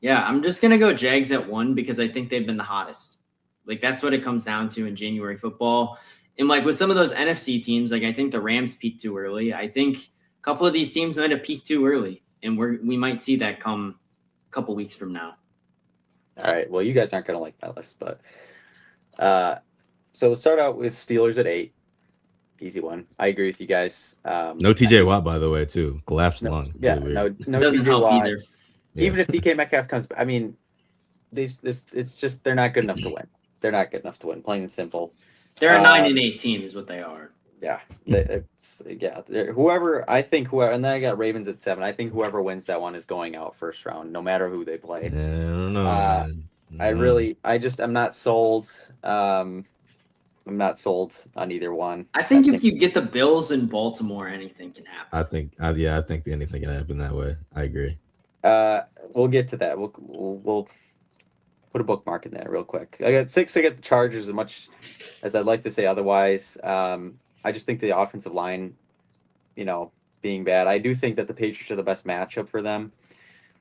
yeah, I'm just gonna go Jags at 1 because I think they've been the hottest. Like, that's what it comes down to in January football. And like with some of those NFC teams, like I think the Rams peaked too early. I think a couple of these teams might have peaked too early, and we might see that come a couple weeks from now. All right. Well, you guys aren't going to like my list, but so let's start out with Steelers at 8. Easy one. I agree with you guys. No TJ Watt, by the way, too. Collapsed lung. Yeah, really no Doesn't TJ help Watt. either. Even if DK Metcalf comes, I mean, it's just they're not good enough to win. They're not good enough to win. Plain and simple. They're a 9-8 team, is what they are. Yeah, whoever, and then I got Ravens at 7. I think whoever wins that one is going out first round, no matter who they play. I don't know. Man. I'm not sold. I'm not sold on either one. I think if you get the Bills in Baltimore, anything can happen. I think anything can happen that way. I agree. We'll get to that. We'll put a bookmark in there real quick. I got 6. I got the Chargers. As much as I'd like to say otherwise, I just think the offensive line, being bad. I do think that the Patriots are the best matchup for them.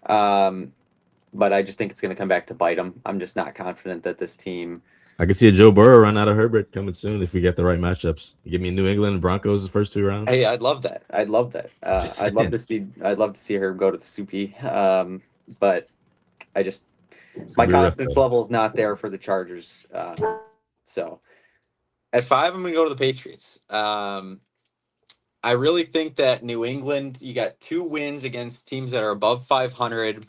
But I just think it's going to come back to bite them. I'm just not confident that this team. I can see a Joe Burrow run out of Herbert coming soon if we get the right matchups. Give me New England and Broncos the first 2 rounds. Hey, I'd love that. I'd love to see her go to the Soupy. But I just my confidence level is not there for the Chargers. So at 5, I'm going to go to the Patriots. I really think that New England, you got 2 wins against teams that are above 500,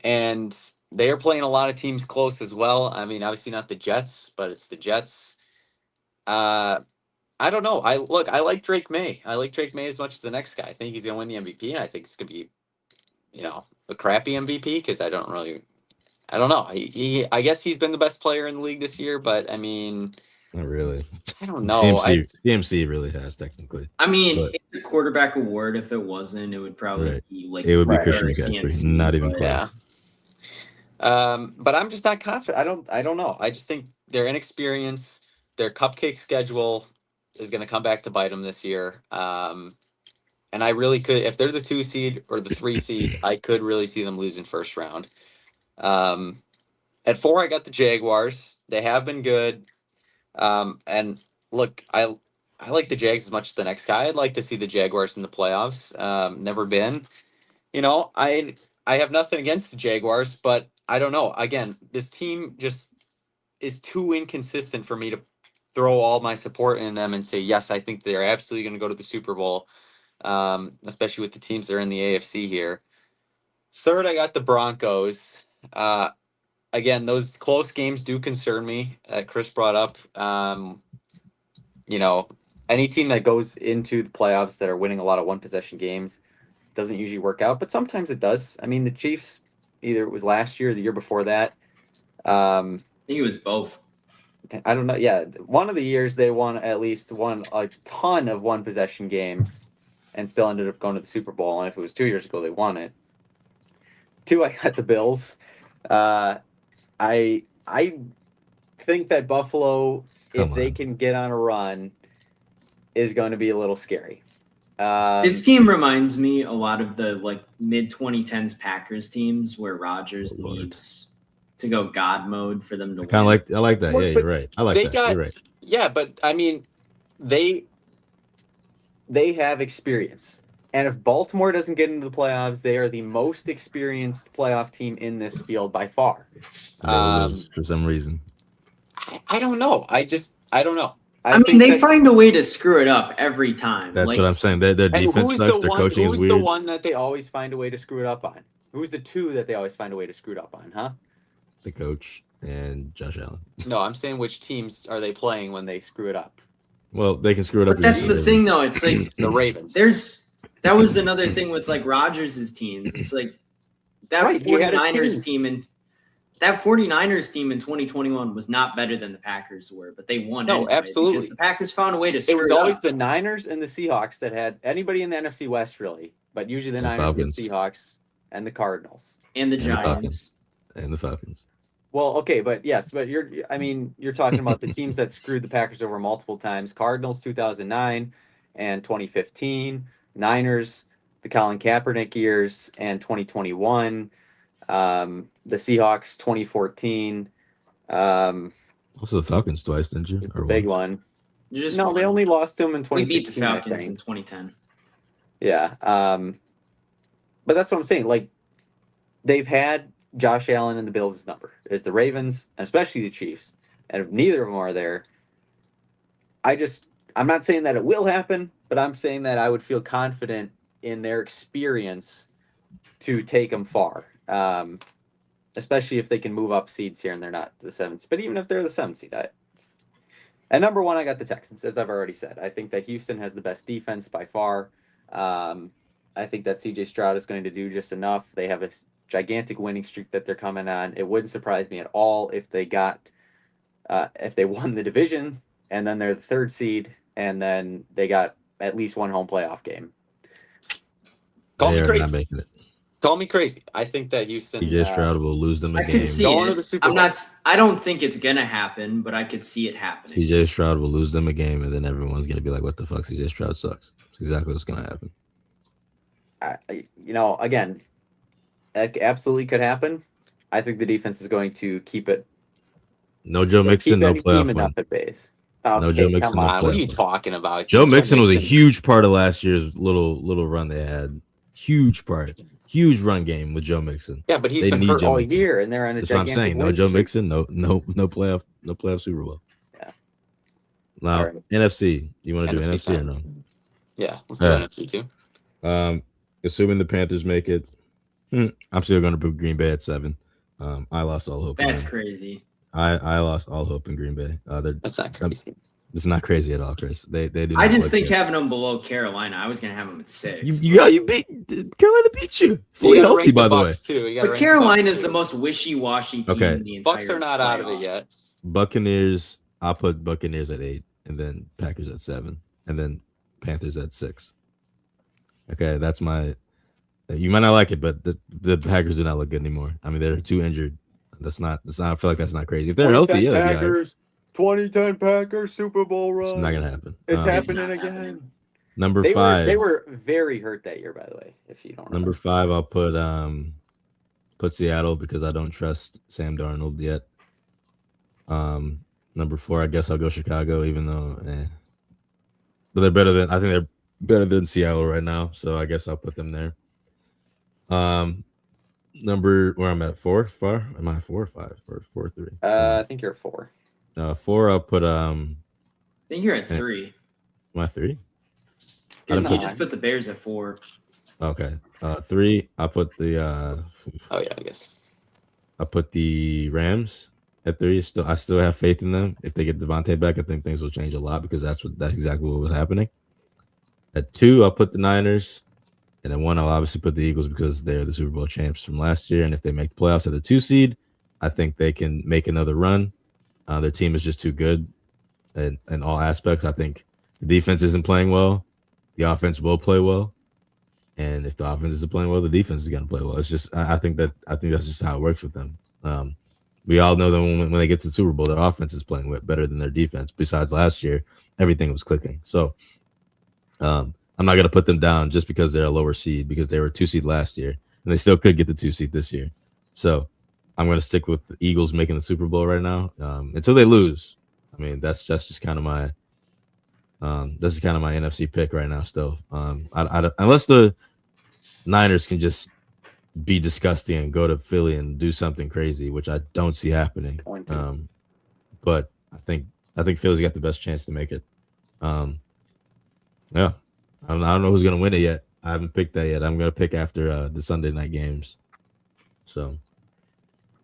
and they are playing a lot of teams close as well. I mean, obviously not the Jets, but it's the Jets. I don't know. I like Drake May. I like Drake May as much as the next guy. I think he's going to win the MVP, and I think it's going to be, a crappy MVP because I don't know. I guess he's been the best player in the league this year, but I mean, not really. I don't know. CMC really has technically. I mean, it's a quarterback award. If it wasn't, it would probably be like it would be Christian McCaffrey, not even close. Yeah. But I'm just not confident. I don't know. I just think their inexperience, their cupcake schedule is going to come back to bite them this year. And I really could, if they're the 2 seed or the 3 seed, I could really see them losing first round. At 4, I got the Jaguars. They have been good. And look, I like the Jags as much as the next guy. I'd like to see the Jaguars in the playoffs. Never been. I have nothing against the Jaguars, but I don't know. Again, this team just is too inconsistent for me to throw all my support in them and say, yes, I think they're absolutely going to go to the Super Bowl, especially with the teams that are in the AFC here. 3rd, I got the Broncos. Again, those close games do concern me. Chris brought up, any team that goes into the playoffs that are winning a lot of one-possession games doesn't usually work out, but sometimes it does. I mean, the Chiefs, either it was last year or the year before that. I think it was both. I don't know. Yeah, one of the years they won a ton of one-possession games and still ended up going to the Super Bowl. And if it was 2 years ago, they won it. 2, I got the Bills. I think that Buffalo, if they can get on a run, is going to be a little scary. This team reminds me a lot of the mid 2010s Packers teams where Rodgers needs to go God mode for them to win. I like that. Yeah, you're right. I like that. You're right. Yeah, but I mean, they have experience. And if Baltimore doesn't get into the playoffs, they are the most experienced playoff team in this field by far. For some reason. I don't know. I don't know. I mean, they find a way to screw it up every time. That's what I'm saying. Their defense sucks. Their coaching is weird. Who's the one that they always find a way to screw it up on? Who's the two that they always find a way to screw it up on, huh? The coach and Josh Allen. No, I'm saying which teams are they playing when they screw it up? Well, they can screw it up. But that's against the Ravens. thing, though. It's like The Ravens. that was another thing with like Rodgers' teams. It's like that Right, he had a 49ers team. team and that 49ers team in 2021 was not better than the Packers were, but they won. No, anyway absolutely. because the Packers found a way to It screw was it always up. the Niners and the Seahawks that had anybody in the NFC West, really, but usually the And Niners Falcons. and the Seahawks and the Cardinals. And the And the Falcons. Giants. And the Falcons. Well, okay, but yes, but you're talking about the teams that screwed the Packers over multiple times. Cardinals 2009 and 2015, Niners, the Colin Kaepernick years, and 2021, the Seahawks 2014, Also the Falcons twice, didn't you? is the big one. Just No, they only lost to them in we 2016. beat the Falcons I in think. 2010. Yeah. But that's what I'm saying. Like, they've had Josh Allen and the Bills' number. It's the Ravens, and especially the Chiefs. And if neither of them are there, I'm not saying that it will happen, but I'm saying that I would feel confident in their experience to take them far. Especially if they can move up seeds here and they're not the 7th. But even if they're the 7th seed, at number 1, I got the Texans, as I've already said. I think that Houston has the best defense by far. I think that CJ Stroud is going to do just enough. They have a gigantic winning streak that they're coming on. It wouldn't surprise me at all if they won the division and then they're the 3rd seed and then they got at least one home playoff game. Call They me are crazy. not making it. Call me crazy. I think that Houston. CJ Stroud will lose them a I game. could see Going to it. the Super I'm Bowl. not. I don't think it's gonna happen, but I could see it happening. CJ Stroud will lose them a game, and then everyone's gonna be like, "What the fuck? CJ Stroud sucks." That's exactly what's gonna happen. Again, that absolutely could happen. I think the defense is going to keep it. No Joe Mixon, keep no any team playoff enough win. at base. No Joe Mixon, come no on. What are you playoff. talking about? Joe Mixon was a huge part of last year's little run they had. Huge part, huge run game with Joe Mixon. Yeah, but he's They been need hurt Joe all Mixon. year, and they're on a That's what I'm gigantic saying. No win Joe streak. Mixon, no playoff Super Bowl. Yeah. Now All right. NFC, you want to do NFC NFC or fine. no? Yeah, let's do Yeah. NFC too. Assuming the Panthers make it, I'm still going to put Green Bay at 7. I lost all hope. in That's them. crazy. I lost all hope in Green Bay. That's not crazy. It's not crazy at all, Chris. They do. I not just play think fair. having them below Carolina, I was gonna have them at 6. You beat Carolina beat you fully You gotta healthy, rank by the way. Bucks, too. You gotta But rank Carolina Bucks, is the too. most wishy-washy team Okay. in the entire Bucks are not out of it playoffs. yet. Buccaneers. I'll put Buccaneers at 8, and then Packers at 7, and then Panthers at 6. Okay, that's my. You might not like it, but the Packers do not look good anymore. I mean, they're too injured. That's not. I feel like that's not crazy. If they're healthy, yeah, that'd be all right. 2010 Packers Super Bowl run. It's not gonna happen. It's Um, happening not again. happening. Number They 5. were very hurt that year, by the way. If you don't remember. Number 5, I'll put Seattle because I don't trust Sam Darnold yet. Number 4, I guess I'll go Chicago, even though, but they're better than I think they're better than Seattle right now, so I guess I'll put them there. Number where I'm at 4, far am I 4 or 5 or 4 3? I think you're 4. 4, I'll put I think you're at Yeah. 3. am I 3? Because don't you know. just put the Bears at 4. Okay, 3. I'll put the Oh yeah, I guess. I'll put the Rams at 3. I still have faith in them. If they get Devontae back, I think things will change a lot because that's exactly what was happening. At 2, I'll put the Niners, and at 1, I'll obviously put the Eagles because they're the Super Bowl champs from last year. And if they make the playoffs at the 2 seed, I think they can make another run. Their team is just too good in all aspects. I think the defense isn't playing well. The offense will play well. And if the offense isn't playing well, the defense is going to play well. It's just I think that's just how it works with them. We all know that when they get to the Super Bowl, their offense is playing better than their defense. Besides last year, everything was clicking. So I'm not going to put them down just because they're a lower seed because they were a 2 seed last year, and they still could get the 2 seed this year. So I'm going to stick with the Eagles making the Super Bowl right now until they lose. I mean, that's just kind of my this is kind of my NFC pick right now. Still, unless the Niners can just be disgusting and go to Philly and do something crazy, which I don't see happening. But I think Philly's got the best chance to make it. Yeah, I don't know who's gonna win it yet. I haven't picked that yet. I'm gonna pick after the Sunday night games. So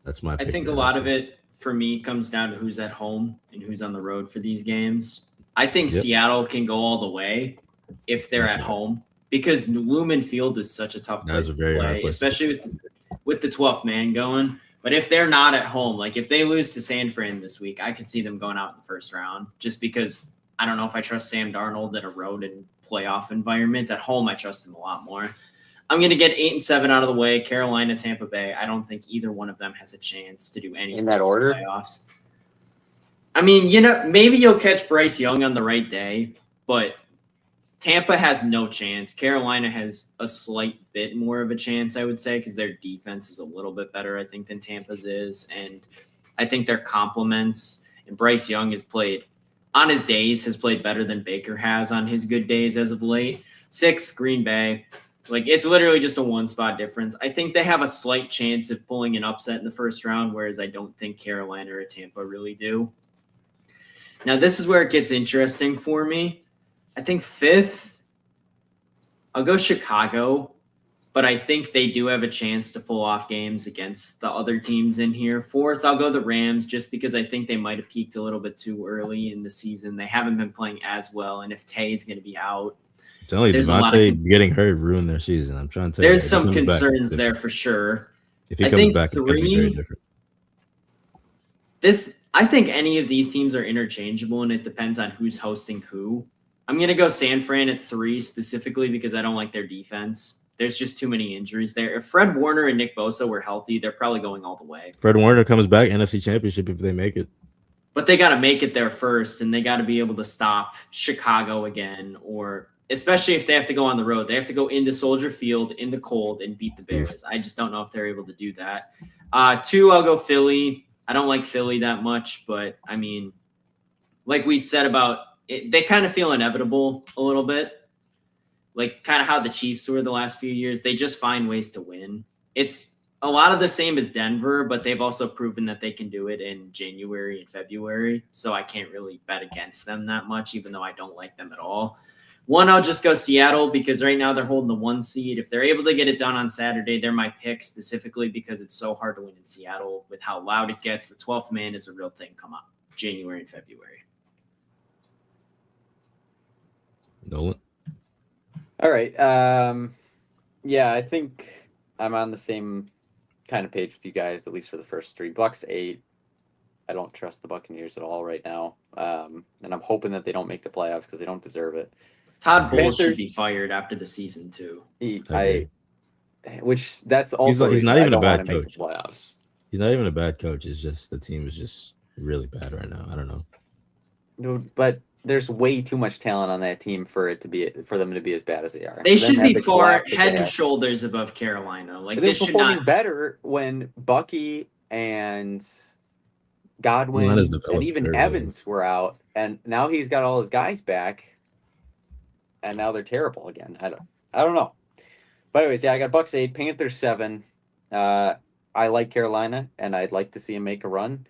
that's my I pick. think for a the lot of NFC. it for me comes down to who's at home and who's on the road for these games. I think Yep. Seattle can go all the way if they're That's at it. home because Lumen Field is such a tough That's place a to very hard play, place to especially with the 12th man going. But if they're not at home, like if they lose to San Fran this week, I could see them going out in the first round just because I don't know if I trust Sam Darnold in a road and playoff environment. At home, I trust him a lot more. I'm going to get 8 and 7 out of the way. Carolina, Tampa Bay. I don't think either one of them has a chance to do anything In that order? playoffs. I mean, maybe you'll catch Bryce Young on the right day, but Tampa has no chance. Carolina has a slight bit more of a chance, I would say, because their defense is a little bit better, I think, than Tampa's is. And I think their complements and Bryce Young has played on his days, has played better than Baker has on his good days as of late. 6, Green Bay. Like, it's literally just a one-spot difference. I think they have a slight chance of pulling an upset in the first round, whereas I don't think Carolina or Tampa really do. Now, this is where it gets interesting for me. I think 5th, I'll go Chicago, but I think they do have a chance to pull off games against the other teams in here. 4th, I'll go the Rams just because I think they might have peaked a little bit too early in the season. They haven't been playing as well, and if Tay is going to be out, It's only there's a lot of Devontae getting hurt ruined their season. I'm trying to tell you. there's if he some comes back, it's concerns there different. for sure. If he I comes think back, it's going to be very 3 different. I think any of these teams are interchangeable, and it depends on who's hosting who. I'm going to go San Fran at 3 specifically because I don't like their defense. There's just too many injuries there. If Fred Warner and Nick Bosa were healthy, they're probably going all the way. Fred Warner comes back, NFC Championship if they make it. But they got to make it there first, and they got to be able to stop Chicago again, or especially if they have to go on the road. They have to go into Soldier Field in the cold and beat the Bears. I just don't know if they're able to do that. 2, I'll go Philly. I don't like Philly that much, but I mean, like we've said about it, they kind of feel inevitable a little bit. Like kind of how the Chiefs were the last few years. They just find ways to win. It's a lot of the same as Denver, but they've also proven that they can do it in January and February. So I can't really bet against them that much, even though I don't like them at all. 1, I'll just go Seattle because right now they're holding the 1 seed. If they're able to get it done on Saturday, they're my pick specifically because it's so hard to win in Seattle with how loud it gets. The 12th man is a real thing come up January and February. Nolan? All right. Yeah, I think I'm on the same kind of page with you guys, at least for the first 3. Bucks 8. I don't trust the Buccaneers at all right now. And I'm hoping that they don't make the playoffs because they don't deserve it. Todd Bowles should Panthers- be fired after the season too. Which that's also he's not reason I even a don't bad wanna make the coach. playoffs. He's not even a bad coach. It's just the team is just really bad right now. I don't know. No, but there's way too much talent on that team for them to be as bad as they are. They For them should to have be the far collapse that head they and have. shoulders above Carolina. Like But they they were should performing not. better when Bucky and Godwin Well, that is and developed even very well. Evans were out, and now he's got all his guys back, and now they're terrible again. I don't know. But anyways, yeah, I got Bucks 8, Panthers 7. I like Carolina, and I'd like to see him make a run.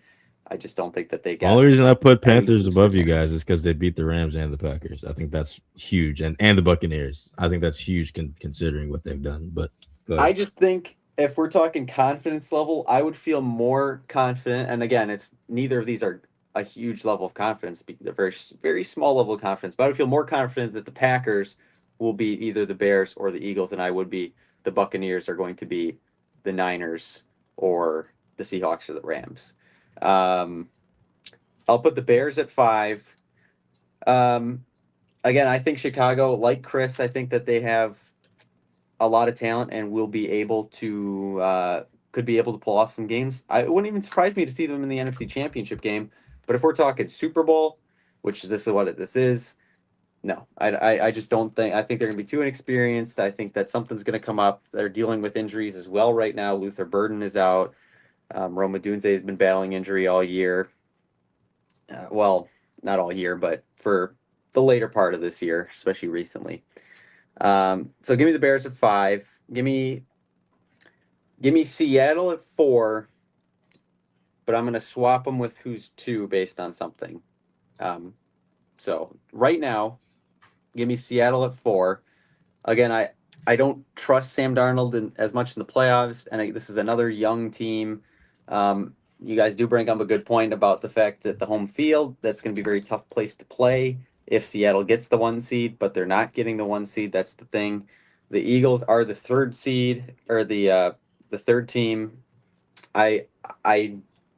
I just don't think that they The got. only reason I put any Panthers juice above in you there. guys is because they beat the Rams and the Packers. I think that's huge, and the Buccaneers. I think that's huge considering what they've done. But go ahead. I just think if we're talking confidence level, I would feel more confident. And again, it's neither of these are a huge level of confidence. They're very, very small level of confidence. But I would feel more confident that the Packers will be either the Bears or the Eagles than I would be the Buccaneers are going to be the Niners or the Seahawks or the Rams. I'll put the Bears at 5. Again, I think Chicago, like Chris, I think that they have a lot of talent and will be able to could be able to pull off some games. It wouldn't even surprise me to see them in the NFC Championship game. But if we're talking Super Bowl, which this is what this is, no, I just don't think. I think they're going to be too inexperienced. I think that something's going to come up. They're dealing with injuries as well right now. Luther Burden is out. Rome Odunze has been battling injury all year. Well, not all year, but for the later part of this year, especially recently. So give me the Bears at 5. Give me Seattle at 4. But I'm going to swap them with who's 2 based on something. So right now, give me Seattle at 4. Again, I don't trust Sam Darnold as much in the playoffs, and this is another young team. You guys do bring up a good point about the fact that the home field, that's going to be a very tough place to play if Seattle gets the 1 seed, but they're not getting the 1 seed. That's the thing. The Eagles are the 3rd seed, or the 3rd team. I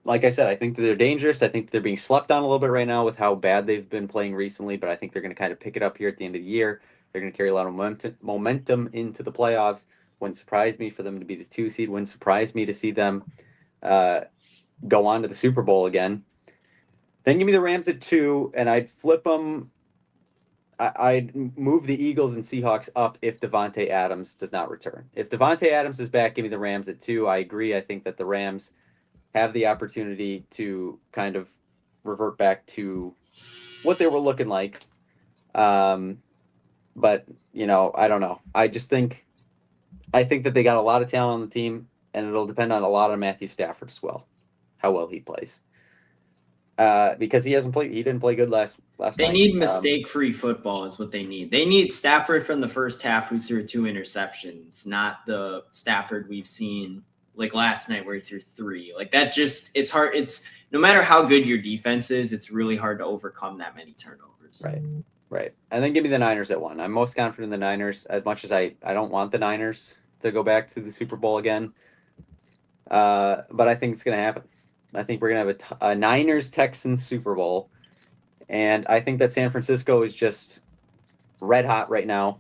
like I said, I think that they're dangerous. I think they're being slept on a little bit right now with how bad they've been playing recently, but I think they're going to kind of pick it up here at the end of the year. They're going to carry a lot of momentum into the playoffs. Wouldn't surprise me for them to be the 2 seed. Wouldn't surprise me to see them go on to the Super Bowl again. Then give me the Rams at 2, and I'd flip them. I'd move the Eagles and Seahawks up if Devontae Adams does not return. If Devontae Adams is back, give me the Rams at 2. I agree. I think that the Rams have the opportunity to kind of revert back to what they were looking like. But, you know, I don't know. I think that they got a lot of talent on the team, and it'll depend on a lot of Matthew Stafford as well, how well he plays. Because he didn't play good last night. They need mistake-free football is what they need. They need Stafford from the first half who threw 2 interceptions, not the Stafford we've seen like last night where he threw 3. Like that just, it's hard. It's no matter how good your defense is, it's really hard to overcome that many turnovers. Right. And then give me the Niners at 1. I'm most confident in the Niners, as much as I don't want the Niners to go back to the Super Bowl again. But I think it's going to happen. I think we're going to have a Niners-Texans Super Bowl. And I think that San Francisco is just red hot right now.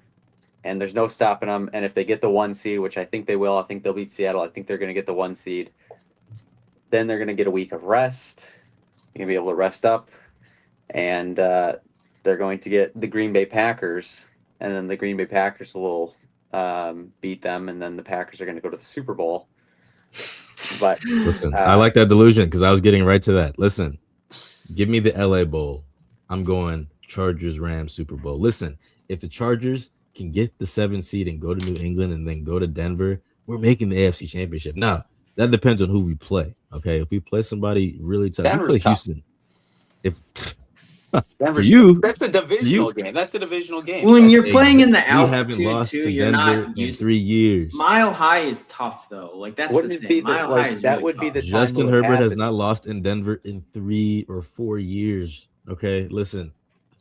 And there's no stopping them. And if they get the 1 seed, which I think they will, I think they'll beat Seattle. I think they're going to get the 1 seed. Then they're going to get a week of rest. You're going to be able to rest up. And they're going to get the Green Bay Packers. And then the Green Bay Packers will beat them. And then the Packers are going to go to the Super Bowl. But listen, I like that delusion because I was getting right to that. Listen, give me the LA Bowl. I'm going Chargers Rams Super Bowl. Listen, if the Chargers can get the 7 seed and go to New England and then go to Denver, we're making the AFC Championship. Now, that depends on who we play. Okay, if we play somebody really tough, we play Houston. For you, that's a divisional game. That's a divisional game. When you're playing in the altitude, we haven't lost too, to you're Denver not in 3 years. Mile High is tough though. Like that's Wouldn't the it thing. be Mile like, High is that really would be tough. the time Justin it would Herbert has happen. not lost in Denver in 3 or 4 years. Okay, listen,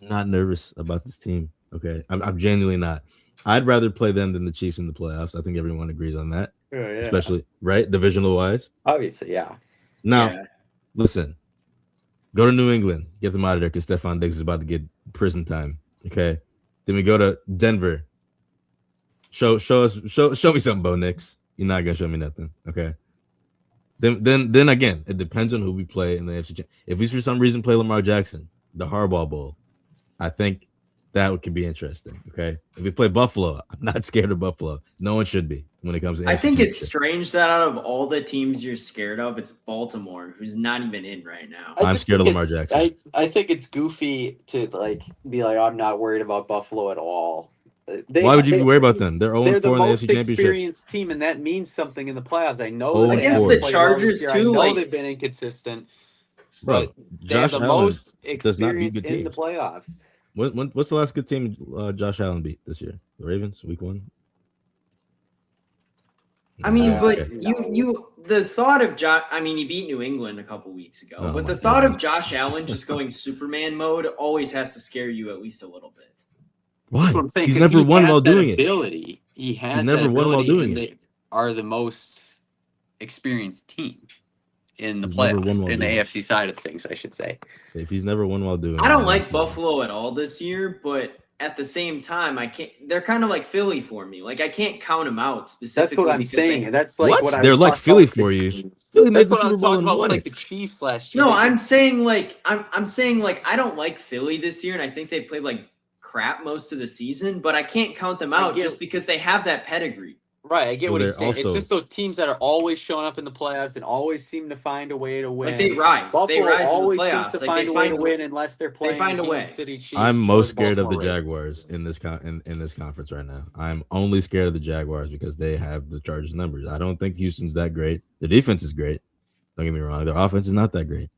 I'm not nervous about this team. Okay, I'm genuinely not. I'd rather play them than the Chiefs in the playoffs. I think everyone agrees on that, especially right divisional wise. Obviously, yeah. Now, listen, go to New England, get them out of there because Stephon Diggs is about to get prison time. Okay, then we go to Denver. Show me something, Bo Nix. You're not gonna show me nothing. Okay. Then again, it depends on who we play in the AFC. If we for some reason play Lamar Jackson, the Harbaugh Bowl, I think that could be interesting. Okay. If we play Buffalo, I'm not scared of Buffalo. No one should be when it comes to AFC. I think it's strange that out of all the teams you're scared of, it's Baltimore, who's not even in right now. I'm scared of Lamar Jackson. I think it's goofy to be like, I'm not worried about Buffalo at all. Why would you be worried about them? They're 0-4 in the most AFC Championship. Experienced team, and that means something in the playoffs. I know Oh, against the Chargers I too. know Like they've been inconsistent, Bro, but they Josh have the Allen most does not beat experience good in the teams. playoffs. What's the last good team Josh Allen beat this year? The Ravens, week 1. I mean, Yeah, but okay. you the thought of Josh. I mean, he beat New England a couple weeks ago, Oh but my the thought of goodness. Josh Allen just going Superman mode always has to scare you at least a little bit. Why? That's what I'm saying, He's 'cause never he won has while that doing it. ability. He has He's never that won while ability, doing and it. they are the most experienced team in the He's never won playoffs, while in the doing it. AFC side of things, I should say. If he's never won while doing it, I don't then like that's why. Buffalo at all this year, but at the same time, I can't. They're kind of like Philly for me. Like I can't count them out specifically. That's what I'm because saying, they- and that's like What? what I They're was like talking Philly about for with you. the Chiefs. Philly made That's the what I Super was Bowl talking and about with won like it. the Chiefs last year. No, They I'm just- saying like I'm saying like I don't like Philly this year, and I think they played like crap most of the season. But I can't count them I out get- just because they have that pedigree. Right, I get Well, what he's they're saying. also- It's just those teams that are always showing up in the playoffs and always seem to find a way to win. Like they rise. Buffalo They rise in the always playoffs. seems to Like find they a way find to win unless they're playing find a the way. Kansas City Chiefs I'm or most the scared of the Baltimore Ravens. Jaguars in this conference right now. I'm only scared of the Jaguars because they have the Chargers numbers. I don't think Houston's that great. Their defense is great. Don't get me wrong. Their offense is not that great.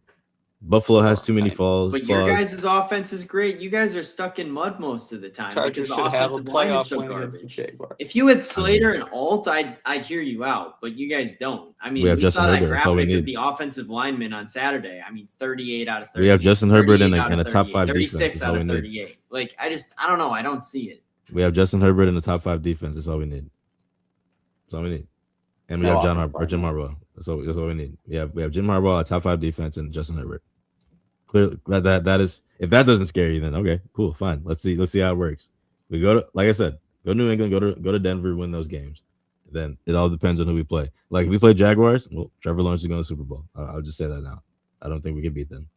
Buffalo has too many falls. But your guys' offense is great. You guys are stuck in mud most of the time Chargers because the should have a offensive line is playoff so win against the garbage. Jaguars. If you had Slater and Alt, I'd hear you out, but you guys don't. I mean, We have we Justin saw that Herbert, that's all we graphic of need. the offensive linemen on Saturday. I mean, 38 out of 30. We have Justin Herbert in 38 a, out in of a top 38, 5 defense. 36 That's out all we of need. 38. Like, I don't know. I don't see it. We have Justin Herbert in the top 5 defense. That's all we need. That's all we need. And we No have Jim offensive Harbaugh. That's all we need. We have Jim Harbaugh, a top 5 defense, and Justin Herbert. Clearly, that is, if that doesn't scare you, then okay, cool, fine. Let's see how it works. We go to, like I said, go to New England, go to Denver, win those games. Then it all depends on who we play. Like if we play Jaguars, well, Trevor Lawrence is going to the Super Bowl. I'll just say that now. I don't think we can beat them.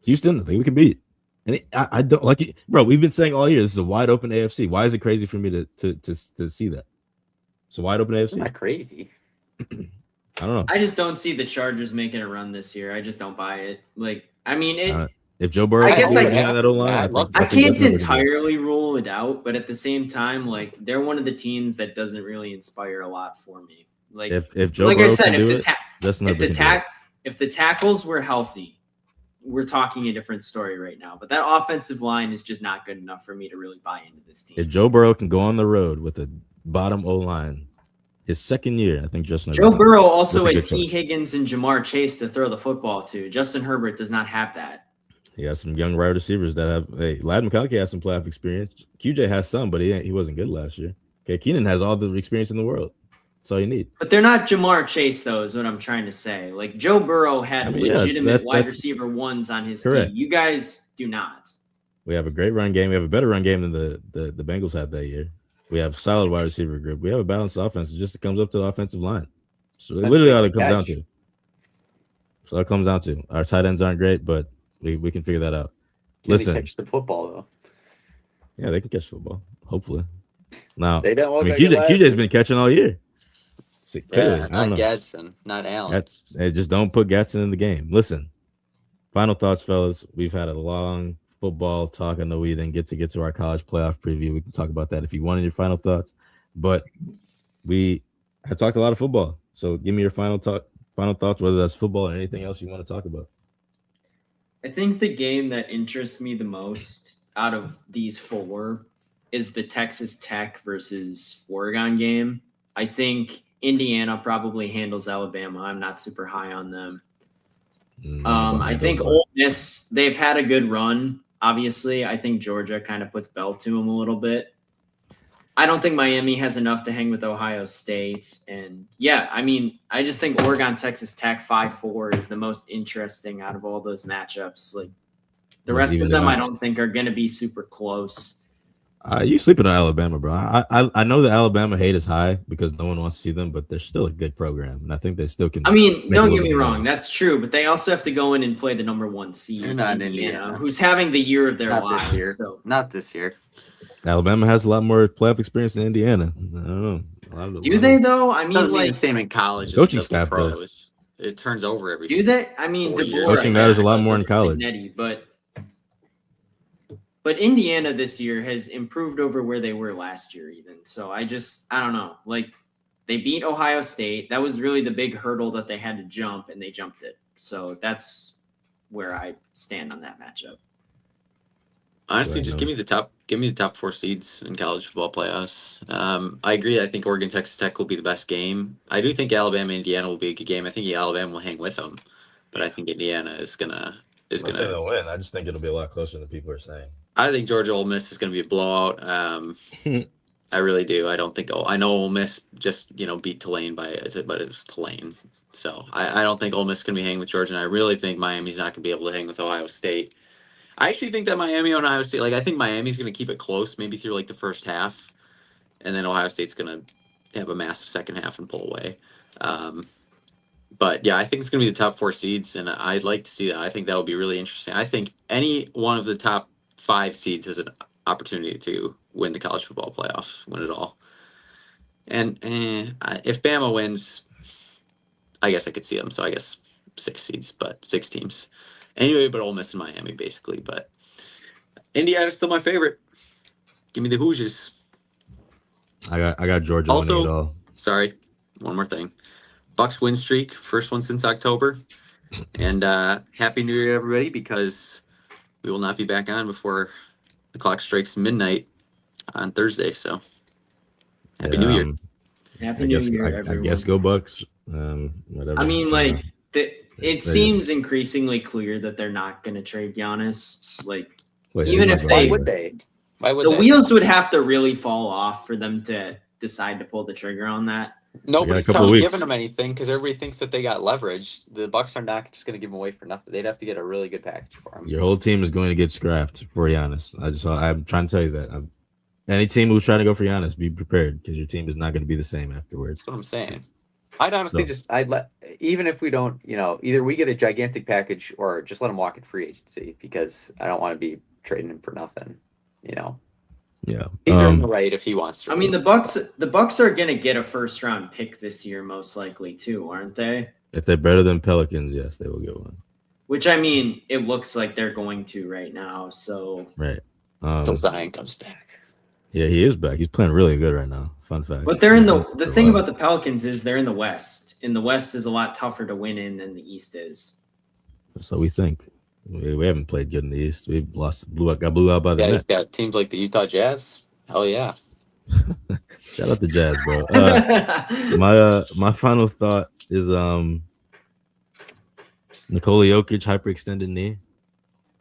Houston, I think we can beat. And I don't like it, bro. We've been saying all year this is a wide open AFC. Why is it crazy for me to see that? It's a wide open It's AFC. not crazy. I don't know. I just don't see the Chargers making a run this year. I just don't buy it. Like, I mean, If Joe Burrow, I guess can I- hold down that O-line, I think can't that's what we're gonna do. entirely rule it out, but at the same time, like they're one of the teams that doesn't really inspire a lot for me. Like, If Joe like Burrow I said, can do if it, the Justin if Herbert the can do it. if the tackles were healthy, we're talking a different story right now. But that offensive line is just not good enough for me to really buy into this team. If Joe Burrow can go on the road with a bottom O-line, his second year, I think Justin Joe Herbert. Burrow also with a had good T. coach. Higgins and Jamar Chase to throw the football to. Justin Herbert does not have that. He has some young wide receivers that have. Hey, Ladd McConkey has some playoff experience. QJ has some, but he wasn't good last year. Okay, Keenan has all the experience in the world. That's all you need. But they're not Jamar Chase, though, is what I'm trying to say. Like Joe Burrow had I mean, yeah, legitimate that's wide receiver ones on his correct. team. You guys do not. We have a great run game. We have a better run game than the Bengals had that year. We have solid wide receiver group. We have a balanced offense. It just comes up to the offensive line. So That's literally a all good it comes down catch. to. So it comes down to our tight ends aren't great, but we can figure that out. Can they Listen, catch the football though? yeah, they can catch football. Hopefully. Now, They don't I look mean, like it last QJ's year. been catching all year. See, clearly, Yeah, I don't not know. Gadsden, not Allen. Hey, just don't put Gatson in the game. Listen, final thoughts, fellas. We've had a long football talk. I know we didn't get to our college playoff preview. We can talk about that if you wanted your final thoughts. But we have talked a lot of football. So give me your final thoughts, whether that's football or anything else you want to talk about. I think the game that interests me the most out of these four is the Texas Tech versus Oregon game. I think Indiana probably handles Alabama. I'm not super high on them. I think Ole Miss, they've had a good run. Obviously, I think Georgia kind of puts belt to them a little bit. I don't think Miami has enough to hang with Ohio State. And yeah, I mean, I just think Oregon, Texas Tech 5-4 is the most interesting out of all those matchups. Like the rest of them, I don't think are going to be super close. You sleeping on Alabama, bro. I know the Alabama hate is high because no one wants to see them, but they're still a good program, and I think they still can. I mean, make a don't little get me bit of wrong, noise. that's true, but they also have to go in and play the number 1 seed, They're not in Indiana. who's having the year of their Not lives. this year. So Not this year. Alabama has a lot more playoff experience than Indiana. I don't know. do they though? I mean, Doesn't mean like, the same in College is Coaching just staff pro. does. It turns over every. do they? I mean, 4 years. DeBoer, Coaching I matters guess, a lot does more in it with college. Signetti, but Indiana this year has improved over where they were last year, even. So I don't know. Like they beat Ohio State. That was really the big hurdle that they had to jump, and they jumped it. So that's where I stand on that matchup. Honestly, Right just now. give me the top 4 seeds in college football playoffs. I agree. I think Oregon, Texas Tech will be the best game. I do think Alabama, Indiana will be a good game. I think Alabama will hang with them, but I think Indiana is gonna win. I just think it'll be a lot closer than people are saying. I think Georgia Ole Miss is gonna be a blowout. I really do. I don't think. I know Ole Miss just beat Tulane but it's Tulane. So I don't think Ole Miss is gonna be hanging with Georgia, and I really think Miami's not gonna be able to hang with Ohio State. I actually think that Miami and Ohio State, I think Miami's going to keep it close maybe through the first half, and then Ohio State's going to have a massive second half and pull away. But yeah, I think it's going to be the top 4 seeds, and I'd like to see that. I think that would be really interesting. I think any one of the top 5 seeds has an opportunity to win the college football playoff, win it all. And if Bama wins, I guess I could see them. So I guess 6 seeds, but 6 teams. Anyway, but Ole Miss and Miami, basically. But Indiana's still my favorite. Give me the Hoosiers. I got Georgia Also- winning it all. Sorry, one more thing. Bucks win streak, first one since October. And Happy New Year, everybody, because we will not be back on before the clock strikes midnight on Thursday. So Happy New Year. Happy New Year, I everyone. guess go Bucks. Whatever. I mean, like, it They seems just- increasingly clear that they're not going to trade Giannis. Like, Wait, even who if am I Why they- going would with? they? Why would the they? wheels would have to really fall off for them to decide to pull the trigger on that. Nobody's couple giving weeks. them anything because everybody thinks that they got leverage. The Bucks are not just going to give them away for nothing. They'd have to get a really good package for them. Your whole team is going to get scrapped for Giannis. I'm trying to tell you that. Any team who's trying to go for Giannis, be prepared because your team is not going to be the same afterwards. That's what I'm saying. I'd honestly So- I'd let, even if we don't, either we get a gigantic package or just let him walk in free agency, because I don't want to be trading him for nothing. Yeah. he's earned the right if he wants to. I mean, the Bucks are going to get a first round pick this year, most likely too, aren't they? If they're better than Pelicans, yes, they will get one. Which, I mean, it looks like they're going to right now. So, Right. until Zion comes back. Yeah, he is back. He's playing really good right now. Fun fact. but they're in the thing about the Pelicans is they're in the West. And the West is a lot tougher to win in than the East is. So we think. We haven't played good in the East. We got blew out by the Yeah, he's Nets. got teams like the Utah Jazz. Hell yeah. Shout out the Jazz, bro. My final thought is Nikola Jokic hyperextended knee.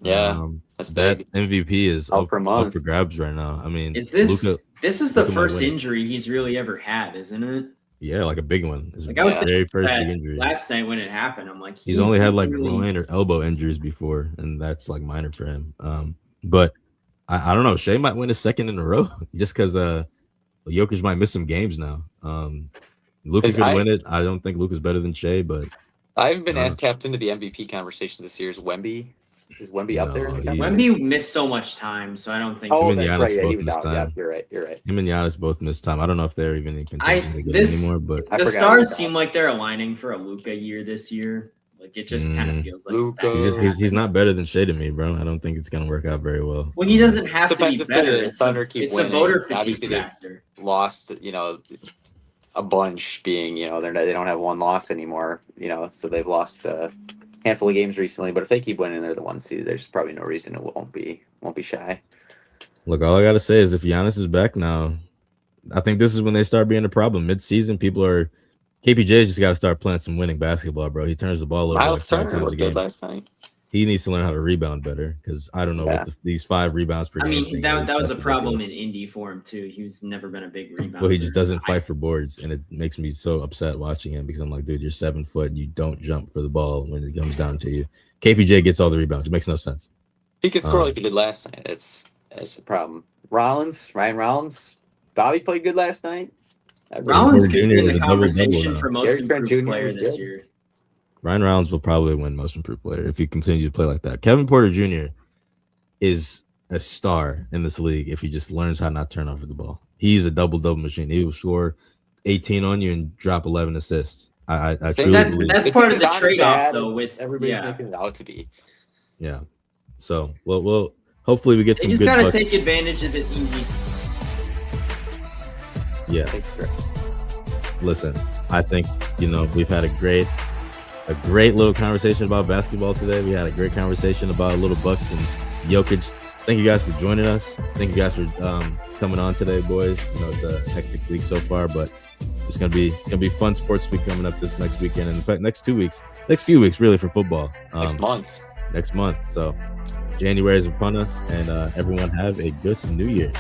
Yeah, that's That big. MVP is Out up for a up month. for grabs right now. I mean, Is this Luka, this is the Luka might first win it. injury he's really ever had, isn't it? yeah, like a big one. It's Like I was Yeah. very thinking first that big injury. last night when it happened. I'm like, He's only had like really- groin or elbow injuries before, and that's like minor for him. But I don't know. Shea might win a second in a row just because Jokic might miss some games now. Luka Is could I- win it. I don't think Luka's better than Shea, but I haven't been Yeah. as tapped into the MVP conversation this year as Wemby. Is Wemby up there? In the No, he- conversation? Wemby missed so much time, so I don't think. Oh, and that's Giannis right. Yeah, both he was missed out. Yeah, time. you're right. him and Giannis both missed time. I don't know if they're even in contention to get this- anymore, but I the forgot stars about that. seem like they're aligning for a Luka year this year. Like it just kind of feels like Luka. that. he's not better than Shea to me, bro. I don't think it's gonna work out very well. Well, he doesn't have to Depends be if the better. It's Thunder the, keep it's the winning. voter fatigue Obviously, they've- factor. Lost, a bunch being, they don't have one loss anymore, so they've lost a handful of games recently. But if they keep winning, they're the 1 seed. There's probably no reason it won't be shy. Look, all I gotta say is if Giannis is back now, I think this is when they start being a problem. Mid-season, KPJ's just got to start playing some winning basketball, bro. He turns the ball over Miles like 5 Turner times a looked game. good last night. He needs to learn how to rebound better because I don't know Yeah. what these 5 rebounds per I game. mean, thing that is. was a That's problem ridiculous. in Indy for him too. He's never been a big rebounder. Well, he just doesn't fight for boards, and it makes me so upset watching him because I'm like, dude, you're 7 foot and you don't jump for the ball when it comes down to you. KPJ gets all the rebounds. It makes no sense. He could score Um, like he did last night. It's That's the problem. Ryan Rollins, Bobby played good last night. Rollins Porter could Jr. be in is the a double-double conversation now. for most Gary Trent improved Jr. player was this good. year. Ryan Rollins will probably win most improved player if he continues to play like that. Kevin Porter Jr. is a star in this league if he just learns how not to turn over the ball. He's a double-double machine. He will score 18 on you and drop 11 assists. I Same- truly That's believe. that's The part team of the is not as trade-off bad though. as With everybody's yeah, making it out to be. Yeah. So we'll hopefully we get they some just good gotta Bucks. take advantage of this easy. Yeah. Thanks, Chris. Listen, I think we've had a great little conversation about basketball today. We had a great conversation about little Bucks and Jokic. Thank you guys for joining us. Thank you guys for coming on today, boys. It's a hectic week so far, but it's gonna be fun sports week coming up this next weekend, and in fact next few weeks really for football. Next month. So January is upon us, and everyone have a good New Year.